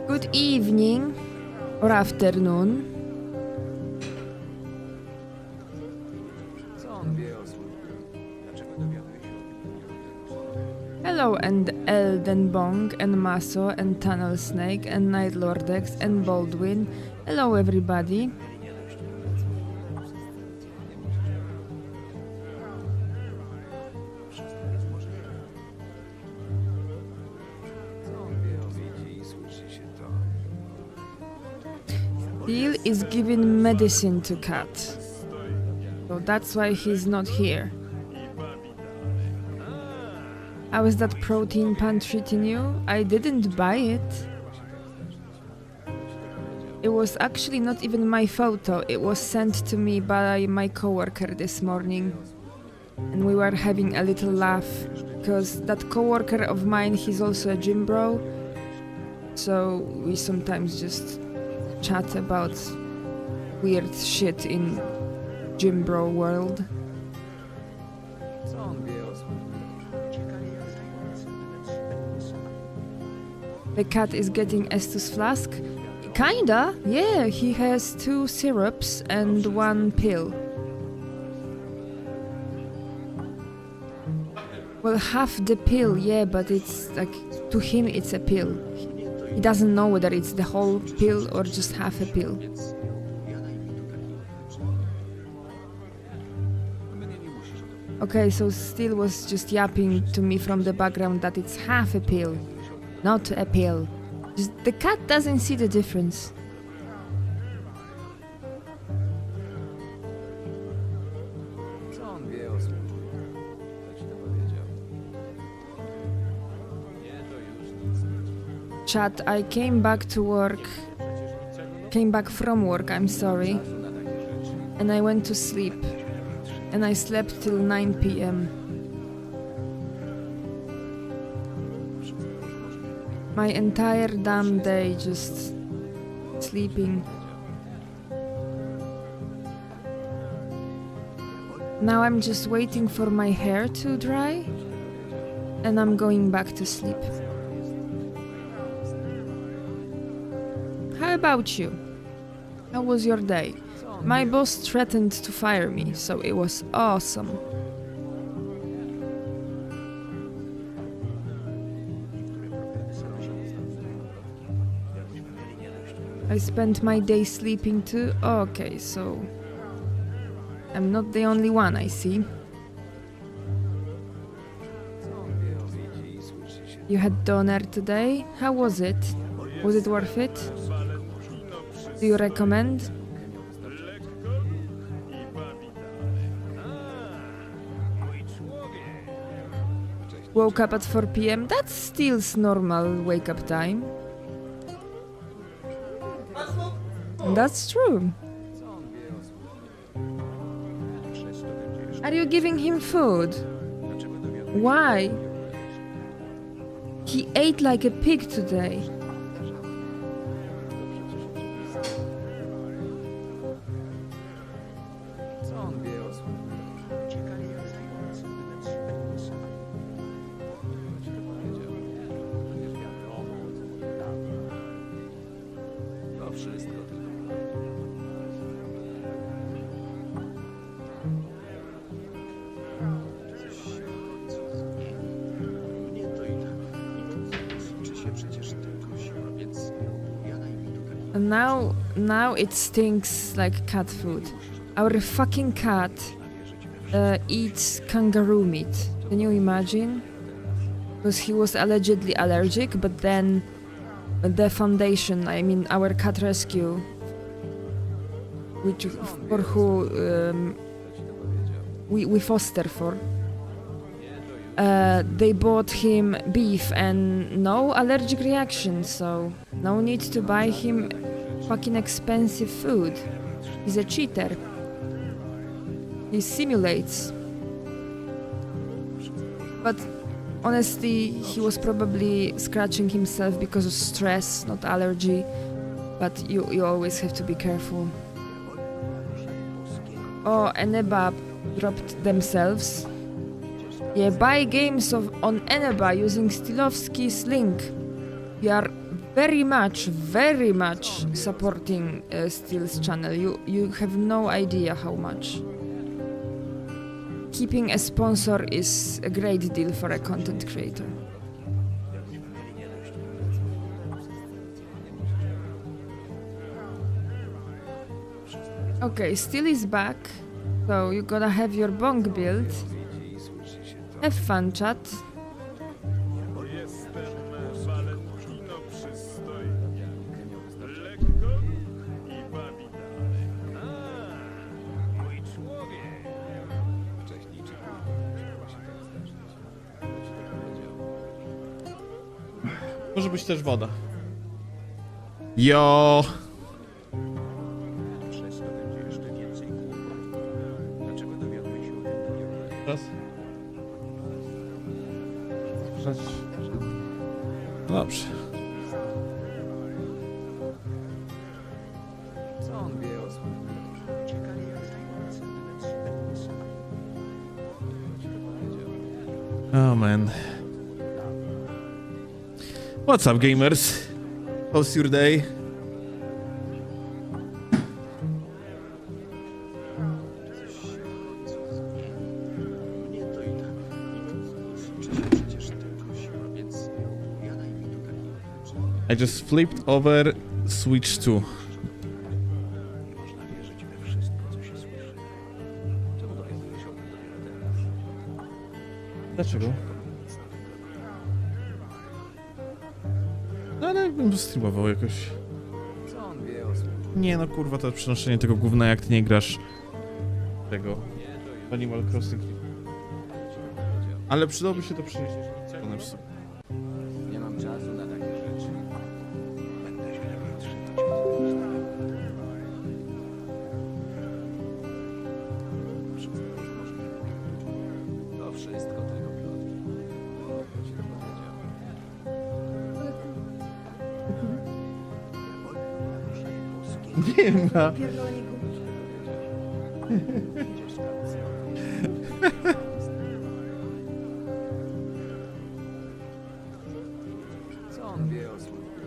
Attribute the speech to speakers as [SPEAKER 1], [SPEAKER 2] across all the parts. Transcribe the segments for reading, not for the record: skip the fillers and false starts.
[SPEAKER 1] Good evening or afternoon. Hello and Elden Bong and Maso and Tunnel Snake and Night Lordex and Baldwin. Hello everybody. Steel is giving medicine to Cat, so that's why he's not here. How is that protein pan treating you? I didn't buy it. It was actually not even my photo. It was sent to me by my coworker this morning. And we were having a little laugh, because that coworker of mine, he's also a gym bro. So we sometimes just chat about weird shit in gym bro world. The cat is getting Estus flask? Kinda, yeah, he has 2 syrups and 1 pill. Well, half the pill, yeah, but it's like, to him it's a pill. He doesn't know whether it's the whole pill or just half a pill. Okay, so Steel was just yapping to me from the background that it's half a pill, not a pill. Just, the cat doesn't see the difference. Chat, I came back from work, I'm sorry, and I went to sleep, and I slept till 9 p.m. My entire damn day just sleeping. Now I'm just waiting for my hair to dry, and I'm going back to sleep. How about you? How was your day? My boss threatened to fire me, so it was awesome. I spent my day sleeping too? Okay, so I'm not the only one, I see. You had doner today? How was it? Was it worth it? Do you recommend? Woke up at 4 p.m. That's Steel's normal wake-up time. That's true. Are you giving him food? Why? He ate like a pig today. Now it stinks like cat food. Our fucking cat eats kangaroo meat. Can you imagine? Because he was allegedly allergic, but then the foundation, I mean our cat rescue, which for who we foster for, they bought him beef and no allergic reaction, so no need to buy him fucking expensive food. He's a cheater. He simulates. But honestly, he was probably scratching himself because of stress, not allergy. But you always have to be careful. Oh, Eneba dropped themselves. Yeah, buy games on Eneba using Steelovsky's link. We are very much supporting Steel's channel. You have no idea how much. Keeping a sponsor is a great deal for a content creator. Okay, Steel is back, so you gotta have your bonk build. Have fun, chat.
[SPEAKER 2] Może być też woda. Jo. Raz. Dobrze. Oh man. What's up, gamers? How's your day? I just flipped over Switch 2. Dlaczego? No ale bym streamował jakoś. Nie no kurwa, to przenoszenie tego gówna, jak ty nie grasz tego Animal Crossing. Ale przydałoby się to przynieść.
[SPEAKER 3] Nie mam czasu na takie rzeczy. Będę się to wszystko tylko plotki. Ci to powiedział.
[SPEAKER 2] Nie ma.
[SPEAKER 3] Co on wie o służbie?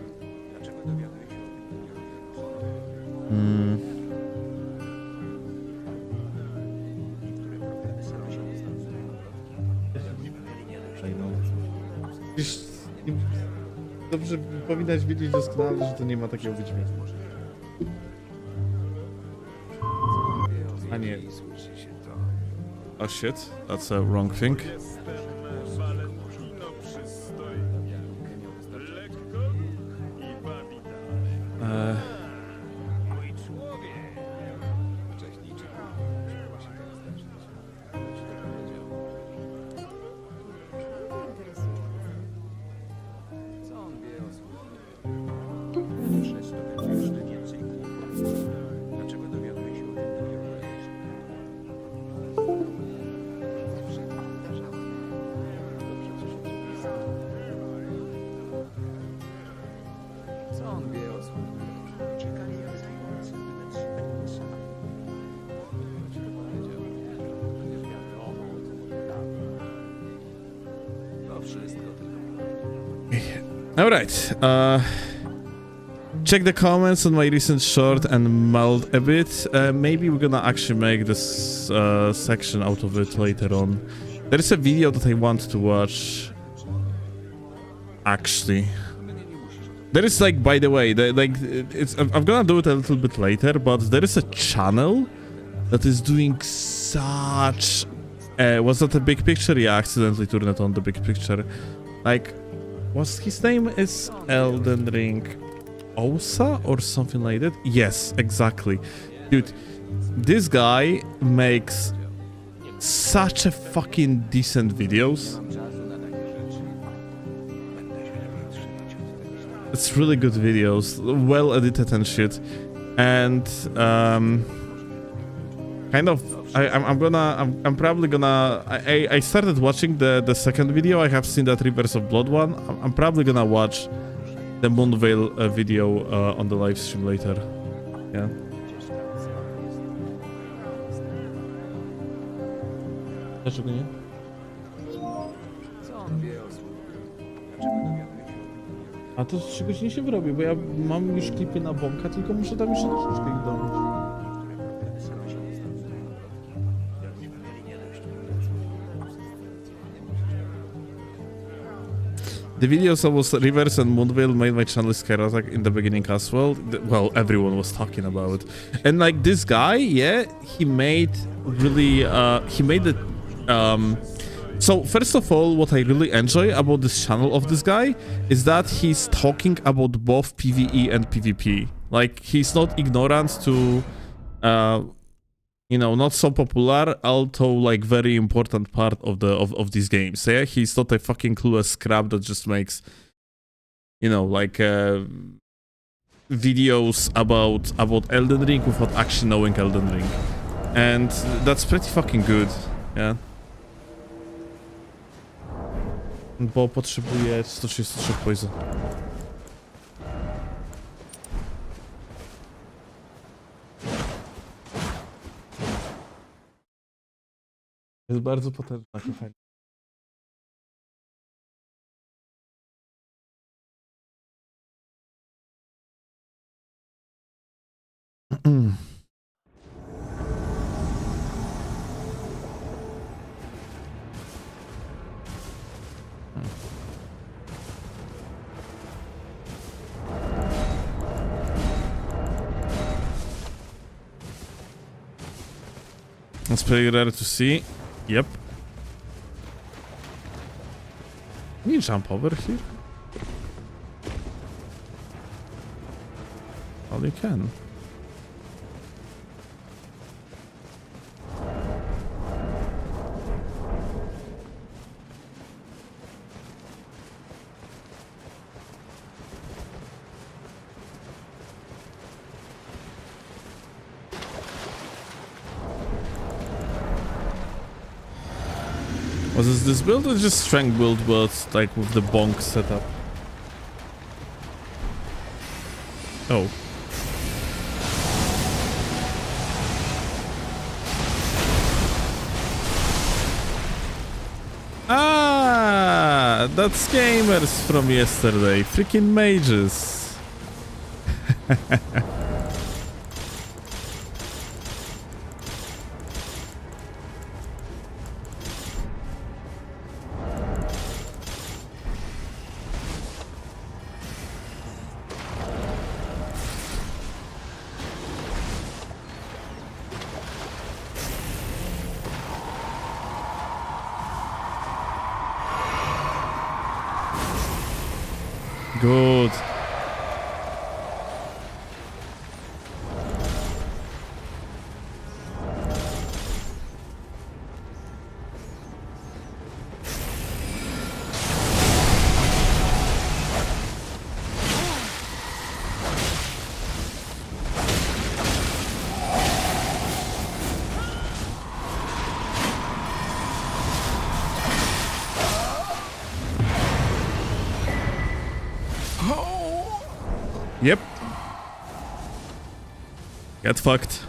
[SPEAKER 3] Dlaczego dowiaduje się o tym? Niektóre problemy same się rozwiązują.
[SPEAKER 2] Wiesz, dobrze powinnaś wiedzieć doskonale, że to nie ma takiego być miejsca. A nie. Oh shit, that's a wrong thing.
[SPEAKER 3] Dlaczego dowiaduje się o tym dopiero Co on wie o służbie? Czekali jak zajmujący To wszystko tylko.
[SPEAKER 2] Alright, check the comments on my recent short and mulled a bit. Maybe we're gonna actually make this section out of it later on. There's a video that I want to watch. Actually. There is like, by the way, it's I'm gonna do it a little bit later, but there is a channel that is doing such. Was that a big picture? Yeah, I accidentally turned it on the big picture. Like, what's his name? Is Elden Ring Osa or something like that? Yes, exactly, dude. This guy makes such a fucking decent videos. It's really good videos, well edited and shit, and kind of I'm probably gonna I started watching the second video. I have seen that Rivers of Blood one. I'm probably gonna watch the Moonveil video on the live stream later. Yeah. Dlaczego nie?
[SPEAKER 3] Co on wie o słuchu? Dlaczego dowiaduje się o tym?
[SPEAKER 2] A to z czegoś nie się wyrobi, bo ja mam już klipy na Bonka, tylko muszę tam jeszcze troszeczkę ich dodać. The videos of Rivers and Moonveil made my channel scare attack in the beginning as well. Well, everyone was talking about it. And like this guy, yeah, he made really, he made it, so first of all, what I really enjoy about this channel of this guy is that he's talking about both PvE and PvP. Like, he's not ignorant to, you know, not so popular, although like very important part of the of these games. Yeah, he's not a fucking clueless scrap that just makes, you know, like videos about Elden Ring without actually knowing Elden Ring, and that's pretty fucking good. Yeah. Bo potrzebuję 133 poison. Jest bardzo potężna, kochani. It's pretty rare to see. Yep. Can you jump over here? Well, you can. Was this build or just strength build, but like with the bonk setup? Oh. Ah, that's gamers from yesterday. Freaking mages. Good. Yep. Get fucked.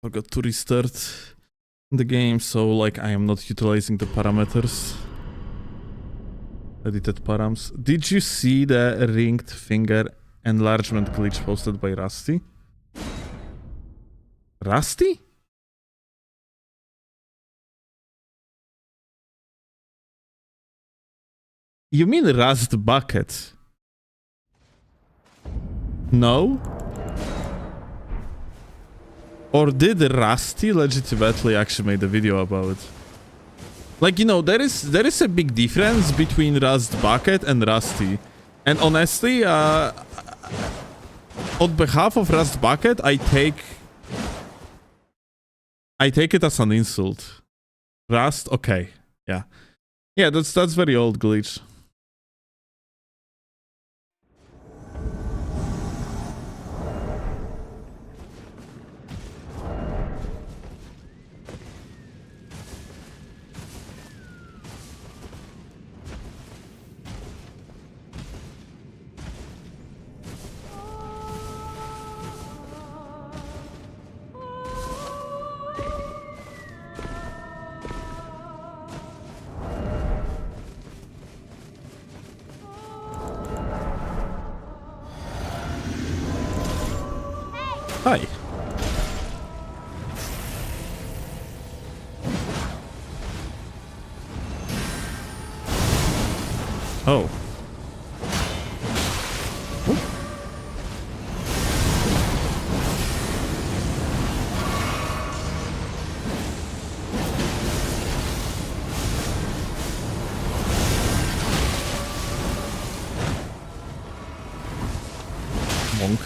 [SPEAKER 2] Forgot to restart the game, so like I am not utilizing the parameters. Edited params. Did you see the ringed finger enlargement glitch posted by Rusty? Rusty? You mean Rust Bucket? No? Or did Rusty legitimately actually made a video about it? Like, you know, there is a big difference between Rust Bucket and Rusty. And honestly, on behalf of Rust Bucket, I take it as an insult. Rust, okay. Yeah. Yeah, that's very old glitch. Hi. Oh. Monk.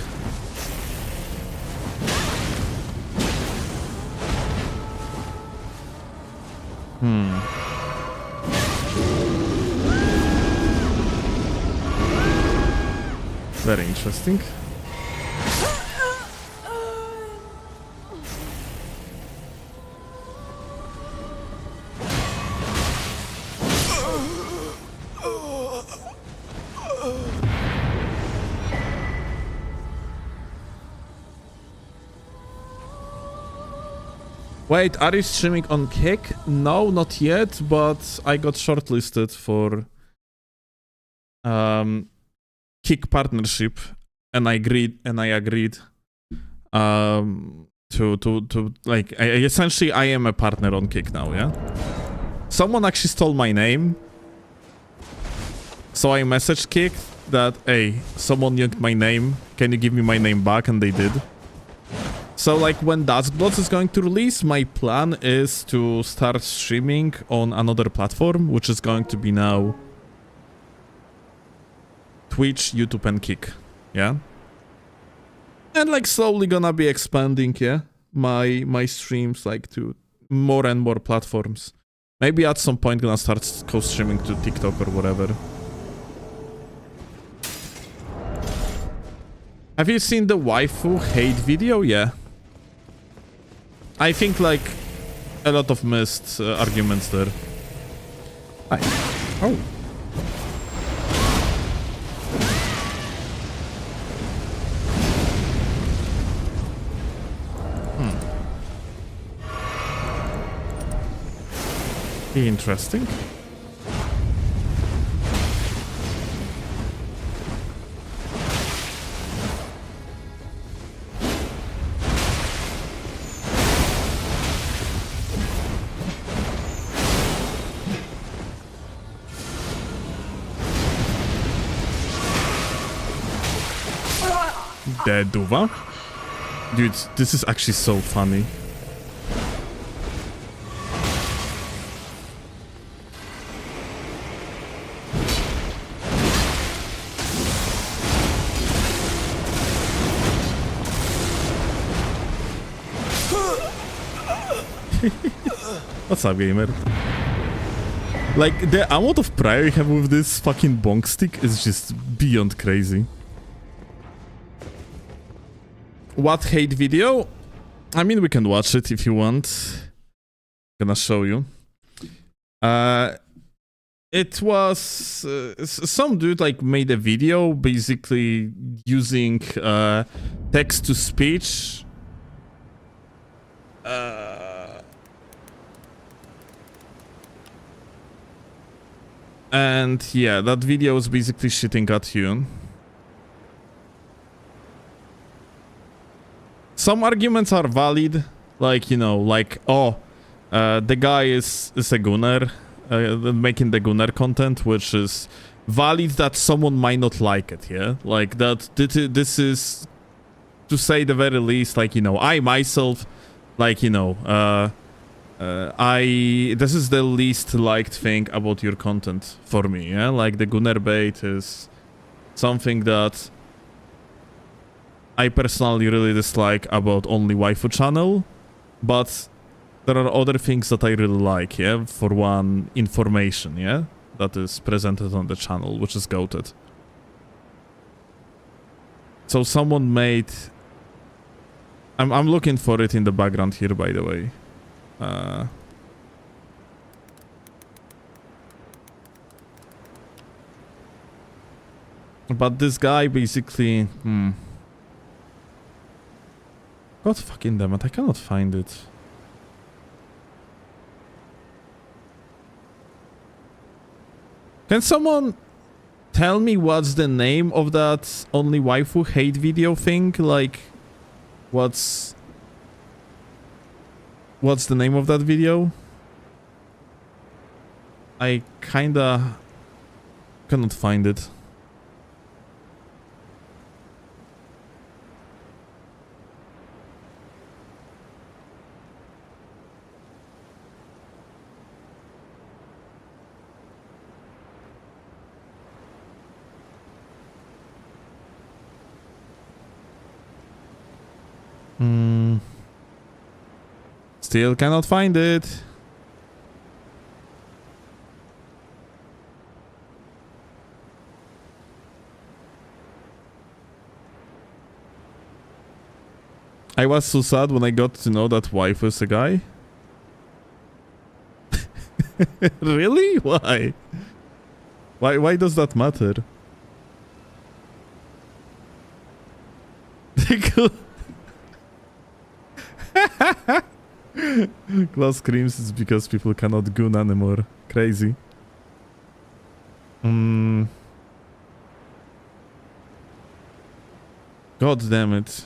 [SPEAKER 2] Very interesting. Wait, are you streaming on Kick? No, not yet, but I got shortlisted for Kick partnership, and I agreed to like essentially I am a partner on Kick now, yeah? Someone actually stole my name. So I messaged Kick that, hey, someone yanked my name, can you give me my name back? And they did. So like when Duskbloods is going to release, my plan is to start streaming on another platform, which is going to be now Twitch, YouTube, and Kick, yeah? And like slowly gonna be expanding, yeah, my streams like to more and more platforms. Maybe at some point gonna start co-streaming to TikTok or whatever. Have you seen the waifu hate video? Yeah. I think like a lot of missed arguments there. Hi. Oh. Interesting. Duva? Dude, this is actually so funny. What's up, gamer? Like, the amount of pride I have with this fucking bonk stick is just beyond crazy. What hate video? I mean, we can watch it if you want. Gonna show you. It was some dude like made a video basically using text to speech And yeah, that video was basically shitting at you. Some arguments are valid, like, you know, like, oh, the guy is a gunner, making the gunner content, which is valid that someone might not like it, yeah? Like, that this is, to say the very least, like, you know, I myself, like, you know, this is the least liked thing about your content for me, yeah? Like, the gunner bait is something that I personally really dislike about OnlyWaifu channel, but there are other things that I really like, yeah? For one, information, yeah? That is presented on the channel, which is goated. So someone made... I'm looking for it in the background here, by the way. But this guy basically... God fucking damn it, I cannot find it. Can someone tell me what's the name of that OnlyWaifu hate video thing? Like, what's the name of that video? I kinda cannot find it. Still cannot find it. I was so sad when I got to know that wife was a guy. Really? Why? Why does that matter? Class screams it's because people cannot goon anymore. Crazy. God damn it.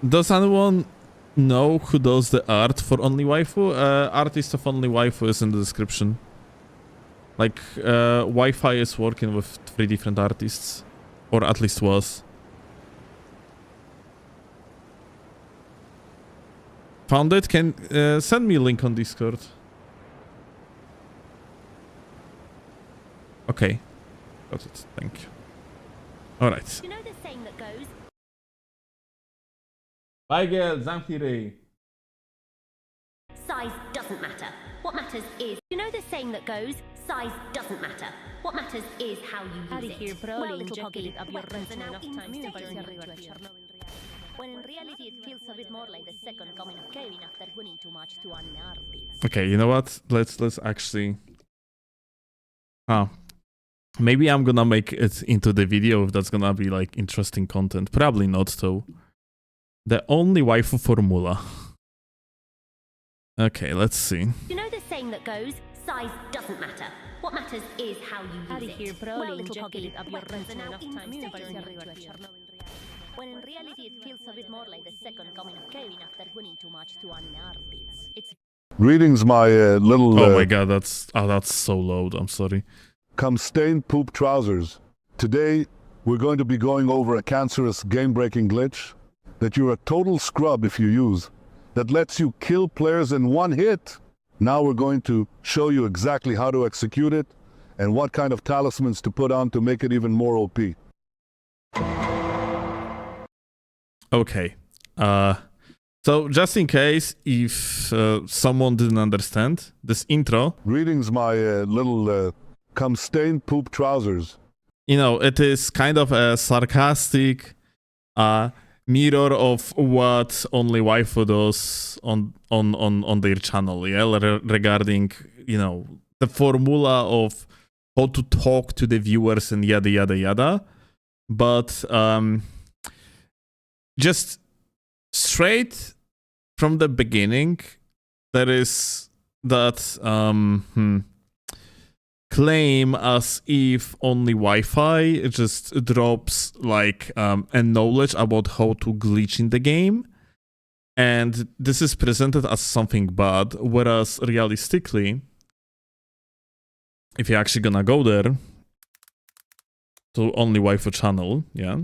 [SPEAKER 2] Does anyone know who does the art for OnlyWaifu? Artist of OnlyWaifu is in the description. Like, Wi-Fi is working with 3 different artists. Or at least was. Found it? Can send me a link on Discord. Okay. Got it. Thank you. Alright.
[SPEAKER 4] You know the saying that goes,
[SPEAKER 2] Bye, girl. Zamknij ryj.
[SPEAKER 4] size doesn't matter. What matters is, you know the saying that goes, size doesn't matter. What matters is how you use it. Well, little Poggy, weapons are now insane when in reality it feels a bit more like the second coming of Kevin after winning too much to an armpits.
[SPEAKER 2] Okay, you know what? Let's actually... Maybe I'm gonna make it into the video if that's gonna be like interesting content. Probably not though. The OnlyWaifu formula. Okay, let's see.
[SPEAKER 4] You know the saying that goes, size doesn't matter. What matters is how you use it. Well, little Poggy, weapons are now insane when in reality it feels a bit more like the second coming of Kevin after winning too much to an armpits. It's
[SPEAKER 5] Greetings, my little...
[SPEAKER 2] Oh my god, that's so loud. I'm sorry.
[SPEAKER 5] Come stained poop trousers. Today, we're going to be going over a cancerous game-breaking glitch that you're a total scrub if you use, that lets you kill players in one hit. Now we're going to show you exactly how to execute it and what kind of talismans to put on to make it even more OP.
[SPEAKER 2] Okay. So just in case if someone didn't understand this intro,
[SPEAKER 5] Greetings, my little come stained poop trousers.
[SPEAKER 2] you know, it is kind of a sarcastic mirror of what OnlyWaifu does on their channel, yeah, regarding, you know, the formula of how to talk to the viewers and yada yada yada. But just straight from the beginning, there is that claim as if only Wi-Fi just drops like a knowledge about how to glitch in the game, and this is presented as something bad, whereas realistically, if you're actually gonna go there to OnlyWaifu channel, yeah.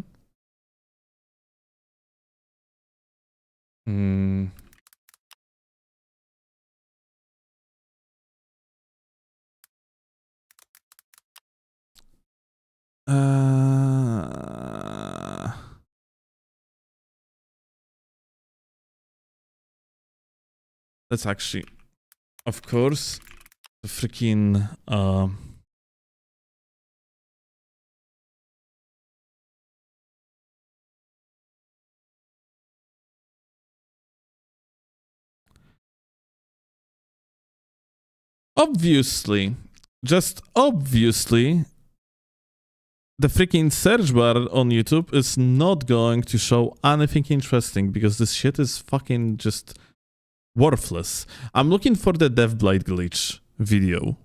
[SPEAKER 2] That's actually, of course, the freaking obviously, just obviously, the freaking search bar on YouTube is not going to show anything interesting because this shit is fucking just worthless. I'm looking for the DevBlade glitch video.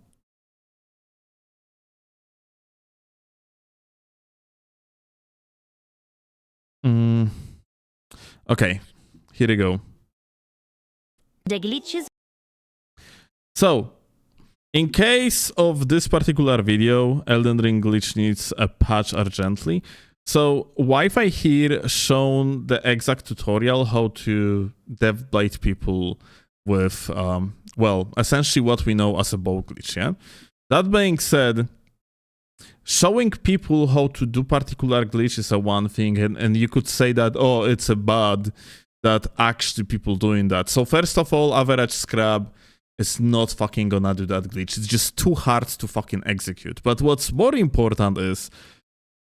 [SPEAKER 2] Okay, here we go.
[SPEAKER 4] The glitches.
[SPEAKER 2] So, in case of this particular video, Elden Ring glitch needs a patch urgently. So, Wi-Fi here shown the exact tutorial how to DevBlade people with, well, essentially what we know as a bow glitch, yeah? That being said, showing people how to do particular glitch is a one thing, and you could say that, oh, it's a bad that actually people doing that. So, first of all, average scrub is not fucking gonna do that glitch. It's just too hard to fucking execute. But what's more important is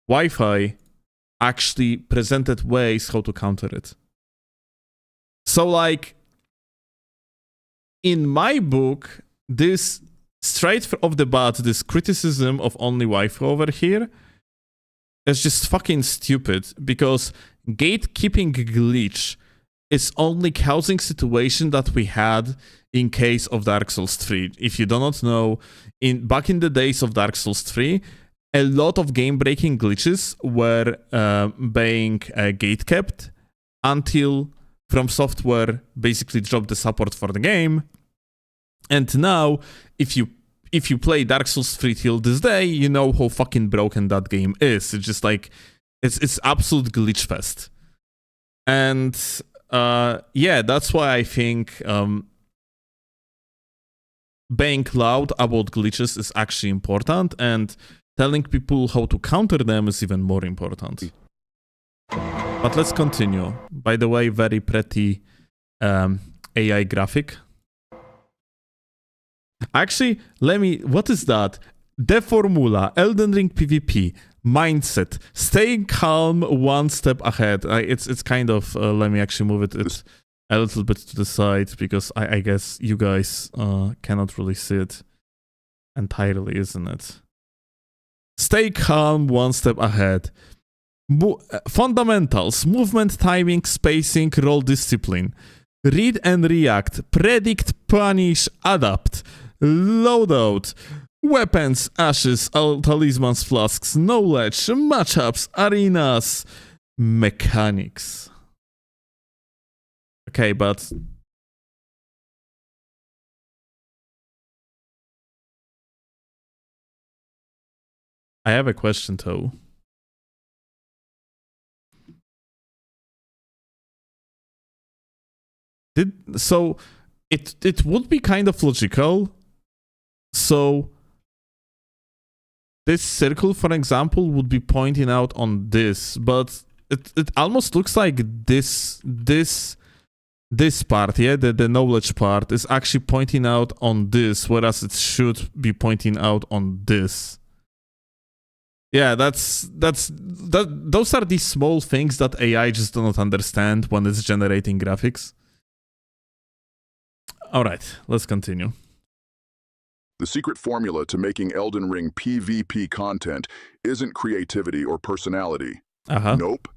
[SPEAKER 2] Wi-Fi actually presented ways how to counter it. So like, in my book, this straight off the bat, this criticism of OnlyWaifu over here is just fucking stupid, because gatekeeping glitch is only causing situation that we had in case of Dark Souls 3. If you do not know, back in the days of Dark Souls 3, a lot of game-breaking glitches were being gate-kept until From Software basically dropped the support for the game. And now, if you play Dark Souls 3 till this day, you know how fucking broken that game is. It's just like, it's absolute glitch fest. And yeah, that's why I think being loud about glitches is actually important, and telling people how to counter them is even more important. But let's continue. By the way, very pretty AI graphic. Actually, what is that? The formula, Elden Ring PvP, mindset, staying calm, one step ahead. It's kind of, let me actually move it a little bit to the side, because I guess you guys cannot really see it entirely, isn't it? Stay calm, one step ahead. Fundamentals, movement, timing, spacing, role discipline. Read and react, predict, punish, adapt. Loadout. Weapons, ashes, talismans, flasks, knowledge, matchups, arenas, mechanics. Okay, but I have a question though. So it would be kind of logical. So this circle, for example, would be pointing out on this, but it almost looks like this part, yeah, the knowledge part is actually pointing out on this, whereas it should be pointing out on this. Yeah, those are these small things that AI just do not understand when it's generating graphics. All right, let's continue.
[SPEAKER 6] The secret formula to making Elden Ring PvP content isn't creativity or personality. Nope.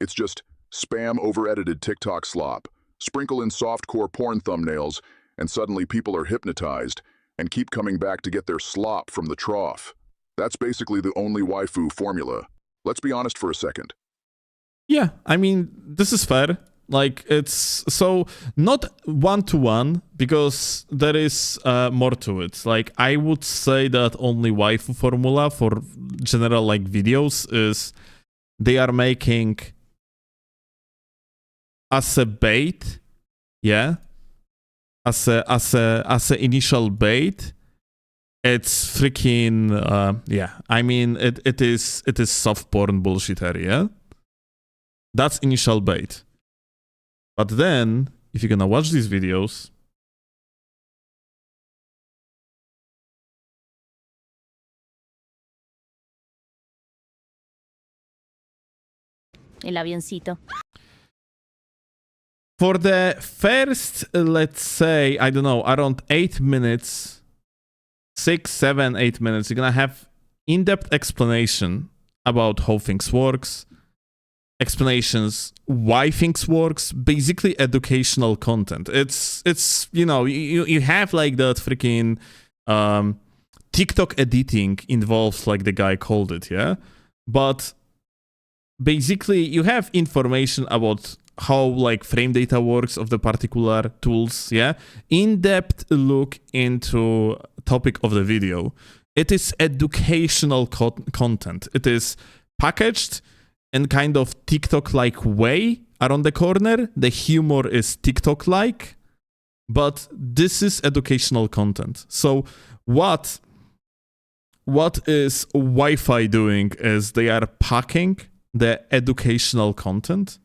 [SPEAKER 6] It's just spam over-edited TikTok slop, sprinkle in softcore porn thumbnails, and suddenly people are hypnotized and keep coming back to get their slop from the trough. That's basically the OnlyWaifu formula. Let's be honest for a second.
[SPEAKER 2] Yeah, I mean, this is fair. Like, it's so not one-to-one, because there is more to it. Like, I would say that OnlyWaifu formula for general, like, videos is they are making as a bait, yeah, as a initial bait. It's freaking yeah. I mean, it is soft porn bullshit area. That's initial bait. But then, if you're gonna watch these videos,
[SPEAKER 7] El avioncito.
[SPEAKER 2] for the first, let's say, I don't know, around 8 minutes, 6, 7, 8 minutes, you're gonna have in-depth explanation about how things works, explanations why things works, basically educational content. It's you know, you have like that freaking TikTok editing involves, like the guy called it, yeah, but basically you have information about how like frame data works of the particular tools, yeah, in-depth look into topic of the video. It is educational content. It is packaged in kind of TikTok-like way around the corner. The humor is TikTok-like, but this is educational content. So what is Wi-Fi doing is they are packing the educational content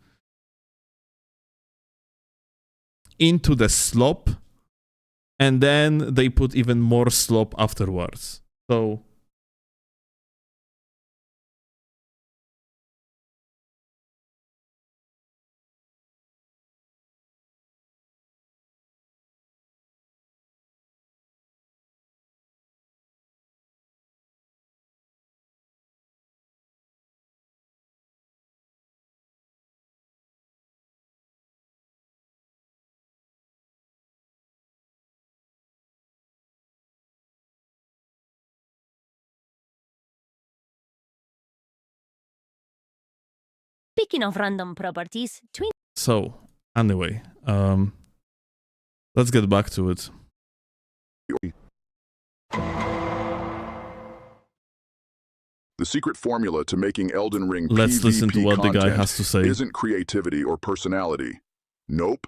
[SPEAKER 2] into the slop, and then they put even more slop afterwards. So
[SPEAKER 7] Speaking of random properties,
[SPEAKER 2] So, anyway, let's get back to it.
[SPEAKER 6] The secret formula to making Elden Ring
[SPEAKER 2] Let's
[SPEAKER 6] PvP
[SPEAKER 2] listen to what the guy
[SPEAKER 6] content
[SPEAKER 2] has to say.
[SPEAKER 6] isn't creativity or personality. Nope.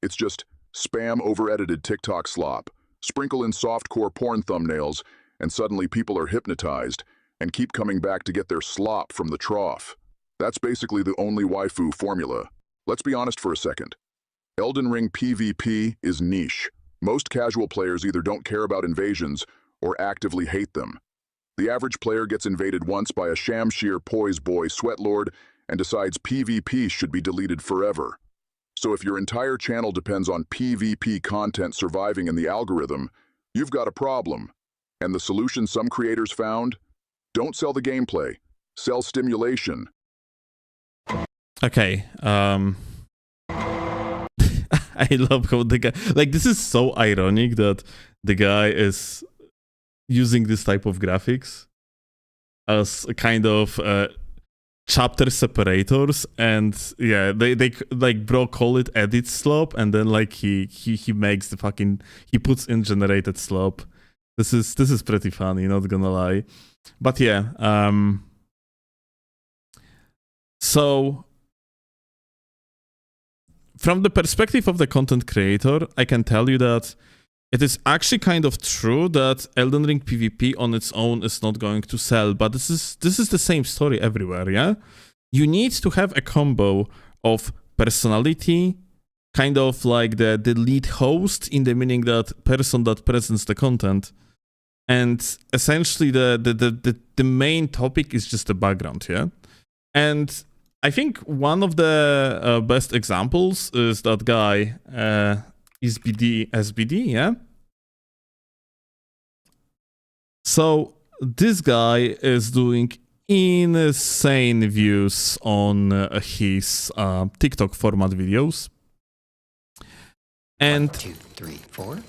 [SPEAKER 6] It's just spam over-edited TikTok slop, sprinkle in softcore porn thumbnails, and suddenly people are hypnotized and keep coming back to get their slop from the trough. That's basically the OnlyWaifu formula. Let's be honest for a second. Elden Ring PvP is niche. Most casual players either don't care about invasions or actively hate them. The average player gets invaded once by a Shamshir Poise Boy Sweatlord and decides PvP should be deleted forever. So if your entire channel depends on PvP content surviving in the algorithm, you've got a problem. And the solution some creators found? Don't sell the gameplay. Sell stimulation.
[SPEAKER 2] Okay, I love how the guy, like, this is so ironic that the guy is using this type of graphics as a kind of chapter separators, and yeah, they like, bro, call it edit slop, and then like he makes the fucking, he puts in generated slop. This is pretty funny, not gonna lie. But yeah, so from the perspective of the content creator, I can tell you that it is actually kind of true that Elden Ring PvP on its own is not going to sell, but this is the same story everywhere, yeah? You need to have a combo of personality, kind of like the lead host, in the meaning that person that presents the content, And essentially the main topic is just the background, yeah? And I think one of the best examples is that guy, SBD, yeah? So this guy is doing insane views on his TikTok format videos. And
[SPEAKER 8] 1, 2, 3, 4.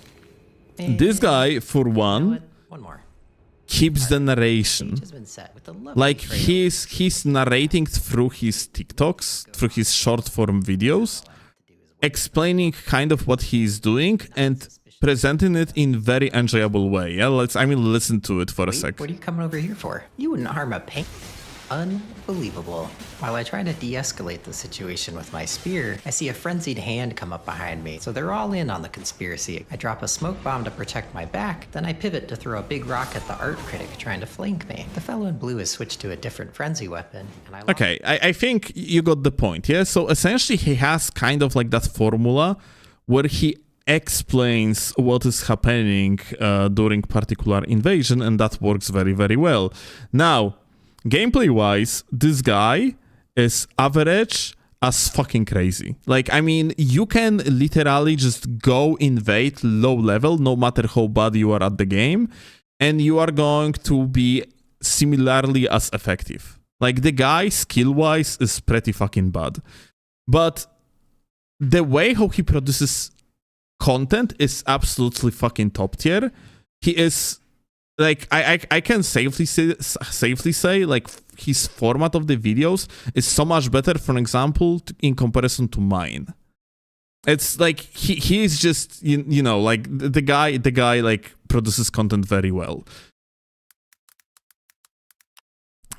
[SPEAKER 2] this guy, for one,
[SPEAKER 8] One more.
[SPEAKER 2] keeps the narration.
[SPEAKER 8] Has been set with the lovely
[SPEAKER 2] Like
[SPEAKER 8] trailer.
[SPEAKER 2] he's narrating through his TikToks, through his short form videos, explaining kind of what he's doing and presenting it in very enjoyable way. Yeah, listen to it for a
[SPEAKER 8] Wait,
[SPEAKER 2] sec.
[SPEAKER 8] what are you coming over here for? You wouldn't harm a paint. Unbelievable. While I try to de-escalate the situation with my spear, I see a frenzied hand come up behind me, so they're all in on the conspiracy. I drop a smoke bomb to protect my back, then I pivot to throw a big rock at the art critic trying to flank me. The fellow in blue has switched to a different frenzy weapon, and I
[SPEAKER 2] Okay, I think you got the point, yeah? So essentially he has kind of like that formula where he explains what is happening during particular invasion, and that works very, very well. Now, gameplay-wise, this guy is average as fucking crazy. Like, I mean, you can literally just go invade low level, no matter how bad you are at the game, and you are going to be similarly as effective. Like, the guy, skill-wise, is pretty fucking bad. But the way how he produces content is absolutely fucking top tier. He is... Like, I can safely say, like, his format of the videos is so much better, for example, in comparison to mine. It's like, he is just, you know, like, the guy, like, produces content very well.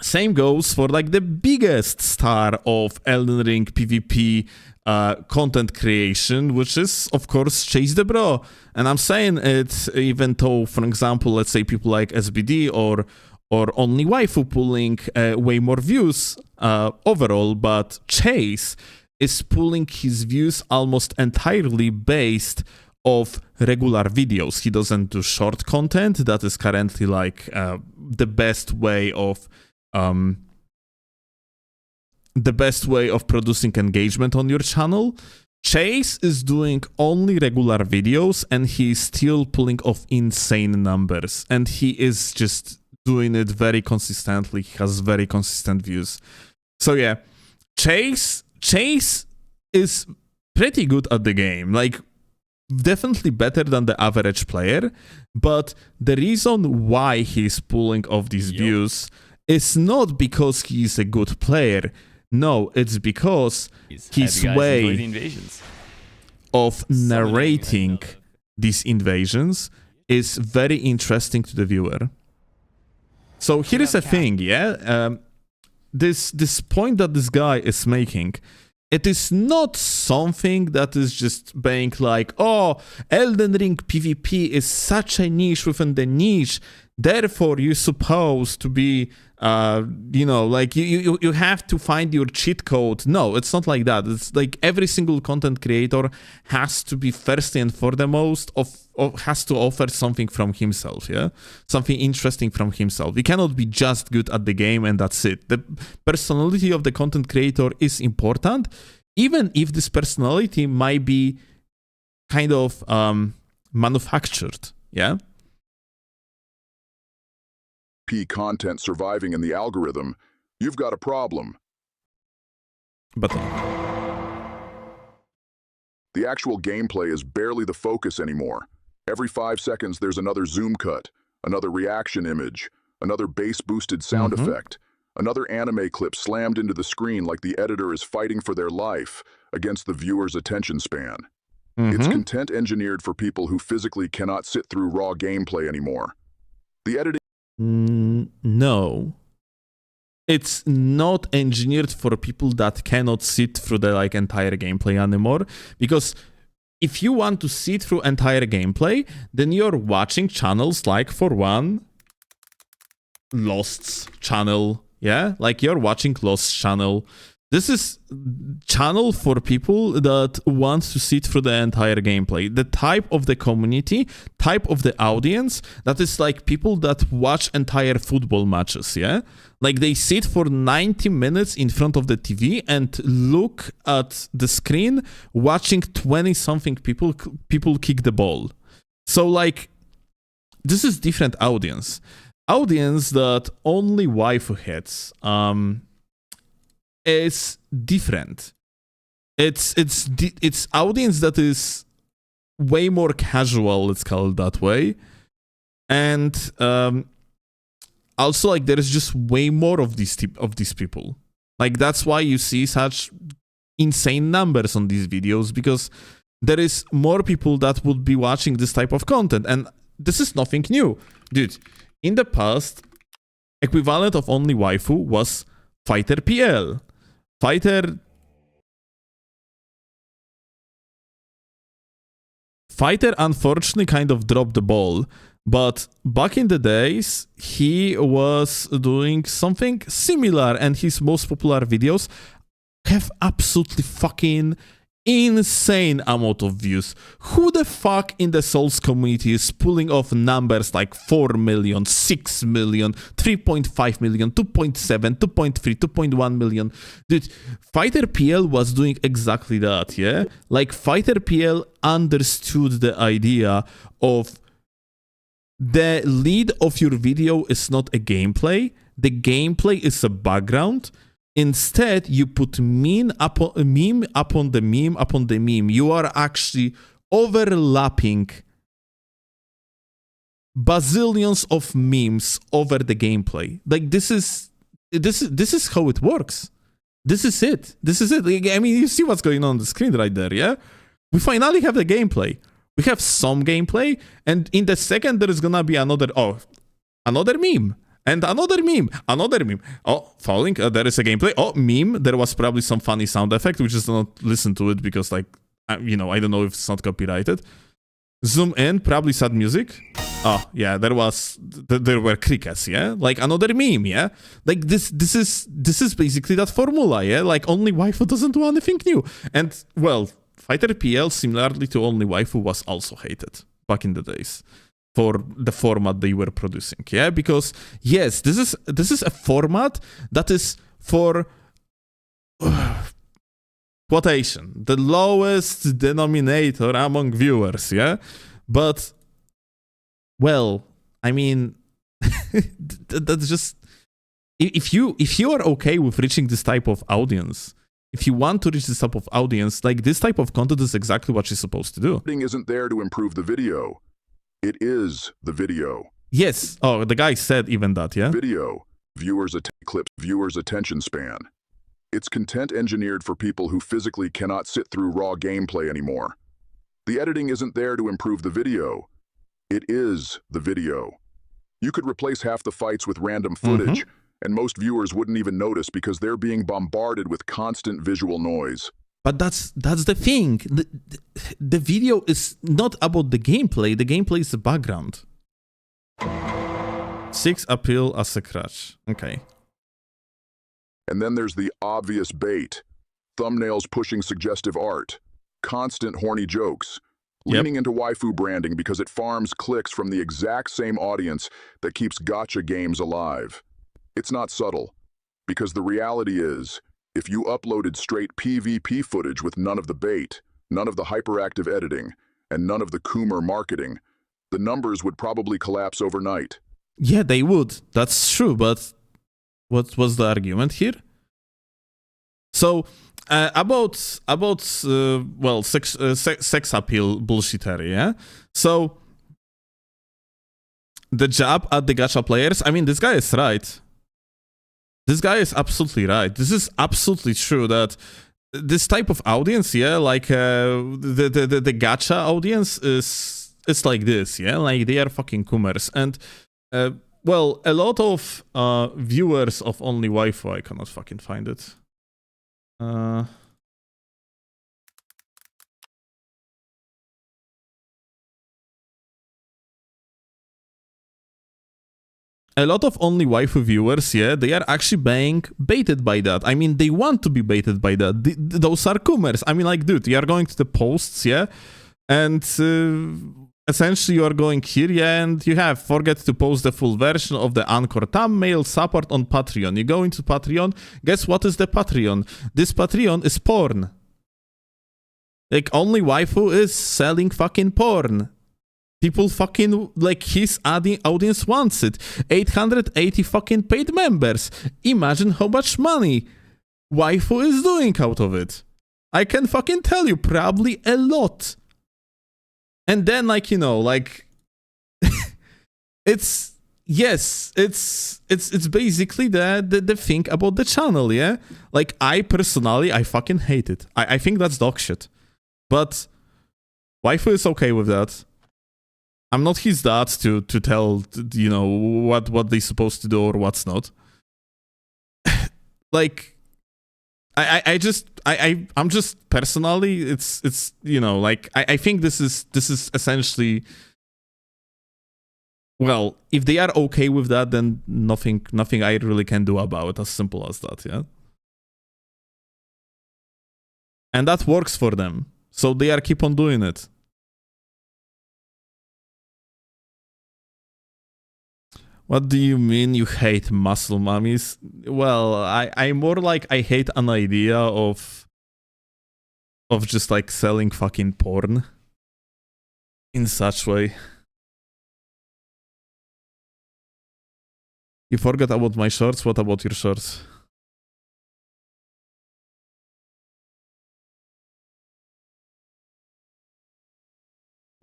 [SPEAKER 2] Same goes for, like, the biggest star of Elden Ring PvP content creation, which is, of course, Chase the Bro. And I'm saying it even though, for example, let's say people like SBD or OnlyWaifu pulling way more views overall, but Chase is pulling his views almost entirely based off regular videos. He doesn't do short content. That is currently like the best way of producing engagement on your channel. Chase is doing only regular videos and he's still pulling off insane numbers, and he is just doing it very consistently. He has very consistent views. So yeah, Chase is pretty good at the game, like definitely better than the average player, but the reason why he's pulling off these views is not because he's a good player. No, it's because his way of narrating these invasions is very interesting to the viewer. So here is a thing, yeah? This point that this guy is making, it is not something that is just being like, oh, Elden Ring PvP is such a niche within the niche, therefore you're supposed to be, you know, like you have to find your cheat code. No, it's not like that. It's like every single content creator has to be first and foremost has to offer something from himself, yeah? Something interesting from himself. You cannot be just good at the game and that's it. The personality of the content creator is important, even if this personality might be kind of manufactured, yeah?
[SPEAKER 6] Content surviving in the algorithm, you've got a problem.
[SPEAKER 2] But
[SPEAKER 6] the actual gameplay is barely the focus anymore. Every 5 seconds there's another zoom cut, another reaction image, another bass-boosted sound effect, another anime clip slammed into the screen like the editor is fighting for their life against the viewer's attention span. It's content engineered for people who physically cannot sit through raw gameplay anymore. The editing...
[SPEAKER 2] No. It's not engineered for people that cannot sit through the like entire gameplay anymore, because if you want to sit through entire gameplay, then you're watching channels like, for one, Lost's channel, yeah? Like you're watching Lost's channel. This is channel for people that want to sit through the entire gameplay. The type of the community, type of the audience, that is like people that watch entire football matches, yeah? Like they sit for 90 minutes in front of the TV and look at the screen watching 20-something people kick the ball. So like, this is different audience. Audience that OnlyWaifu hits, is different. It's audience that is way more casual, let's call it that way, and also like there is just way more of these people. Like that's why you see such insane numbers on these videos, because there is more people that would be watching this type of content, and this is nothing new, dude. In the past, equivalent of OnlyWaifu was Fighter PL. Fighter unfortunately kind of dropped the ball, but back in the days, he was doing something similar, and his most popular videos have absolutely fucking insane amount of views. Who the fuck in the Souls community is pulling off numbers like 4 million, 6 million, 3.5 million, 2.7, 2.3, 2.1 million? Dude, Fighter PL was doing exactly that, yeah? Like, Fighter PL understood the idea of the lead of your video is not a gameplay. The gameplay is a background. Instead, you put meme upon the meme. You are actually overlapping bazillions of memes over the gameplay. Like this is how it works. This is it. Like, I mean, you see what's going on the screen right there, yeah? We finally have the gameplay. We have some gameplay, and in the second there is gonna be another meme. And another meme. Oh, falling, there is a gameplay. Oh, meme, there was probably some funny sound effect. We just don't listen to it because, like, you know, I don't know if it's not copyrighted. Zoom in, probably sad music. Oh, yeah, there were crickets, yeah? Like, another meme, yeah? Like, this is basically that formula, yeah? Like, OnlyWaifu doesn't do anything new. And, well, Fighter PL, similarly to OnlyWaifu, was also hated back in the days for the format they were producing, yeah? Because, yes, this is a format that is for quotation, the lowest denominator among viewers, yeah? But, well, I mean, that's just... If you are okay with reaching this type of audience, if you want to reach this type of audience, like, this type of content is exactly what you're supposed to do.
[SPEAKER 6] Isn't there to improve the video. It is the video.
[SPEAKER 2] Yes. Oh, the guy said even that, yeah?
[SPEAKER 6] Video. Viewers' attention span. It's content engineered for people who physically cannot sit through raw gameplay anymore. The editing isn't there to improve the video. It is the video. You could replace half the fights with random footage, and most viewers wouldn't even notice because they're being bombarded with constant visual noise.
[SPEAKER 2] But that's the thing. The video is not about the gameplay. The gameplay is the background. 6 appeal as a crutch. Okay.
[SPEAKER 6] And then there's the obvious bait. Thumbnails pushing suggestive art. Constant horny jokes. Leaning into waifu branding because it farms clicks from the exact same audience that keeps gacha games alive. It's not subtle. Because the reality is, if you uploaded straight PvP footage with none of the bait, none of the hyperactive editing, and none of the Coomer marketing, the numbers would probably collapse overnight.
[SPEAKER 2] Yeah, they would. That's true, but what was the argument here? So, about sex appeal bullshittery, yeah? So, the jab at the gacha players, I mean, this guy is right. This guy is absolutely right. This is absolutely true that this type of audience, yeah, like the gacha audience is like this, yeah, like they are fucking coomers. And well, a lot of viewers of OnlyWaifu, I cannot fucking find it. a lot of OnlyWaifu viewers, yeah, they are actually being baited by that. I mean, they want to be baited by that. Those are coomers. I mean, like, dude, you are going to the posts, yeah, and essentially you are going here, yeah, and you have forget to post the full version of the Anchor thumbnail support on Patreon. You go into Patreon, guess what is the Patreon? This Patreon is porn. Like, OnlyWaifu is selling fucking porn. People fucking, like, his audience wants it. 880 fucking paid members. Imagine how much money Waifu is doing out of it. I can fucking tell you, probably a lot. And then, like, you know, like, it's basically the thing about the channel, yeah? Like, I personally, I fucking hate it. I think that's dog shit. But Waifu is okay with that. I'm not his dad to tell, you know, what they're supposed to do or what's not. Like, I'm just personally, it's you know, like, I think this is essentially, well, if they are okay with that, then nothing I really can do about it. As simple as that, yeah. And that works for them, so they are keep on doing it. What do you mean you hate muscle mummies? Well, I more like I hate an idea of just like selling fucking porn in such way. You forgot about my shorts? What about your shorts?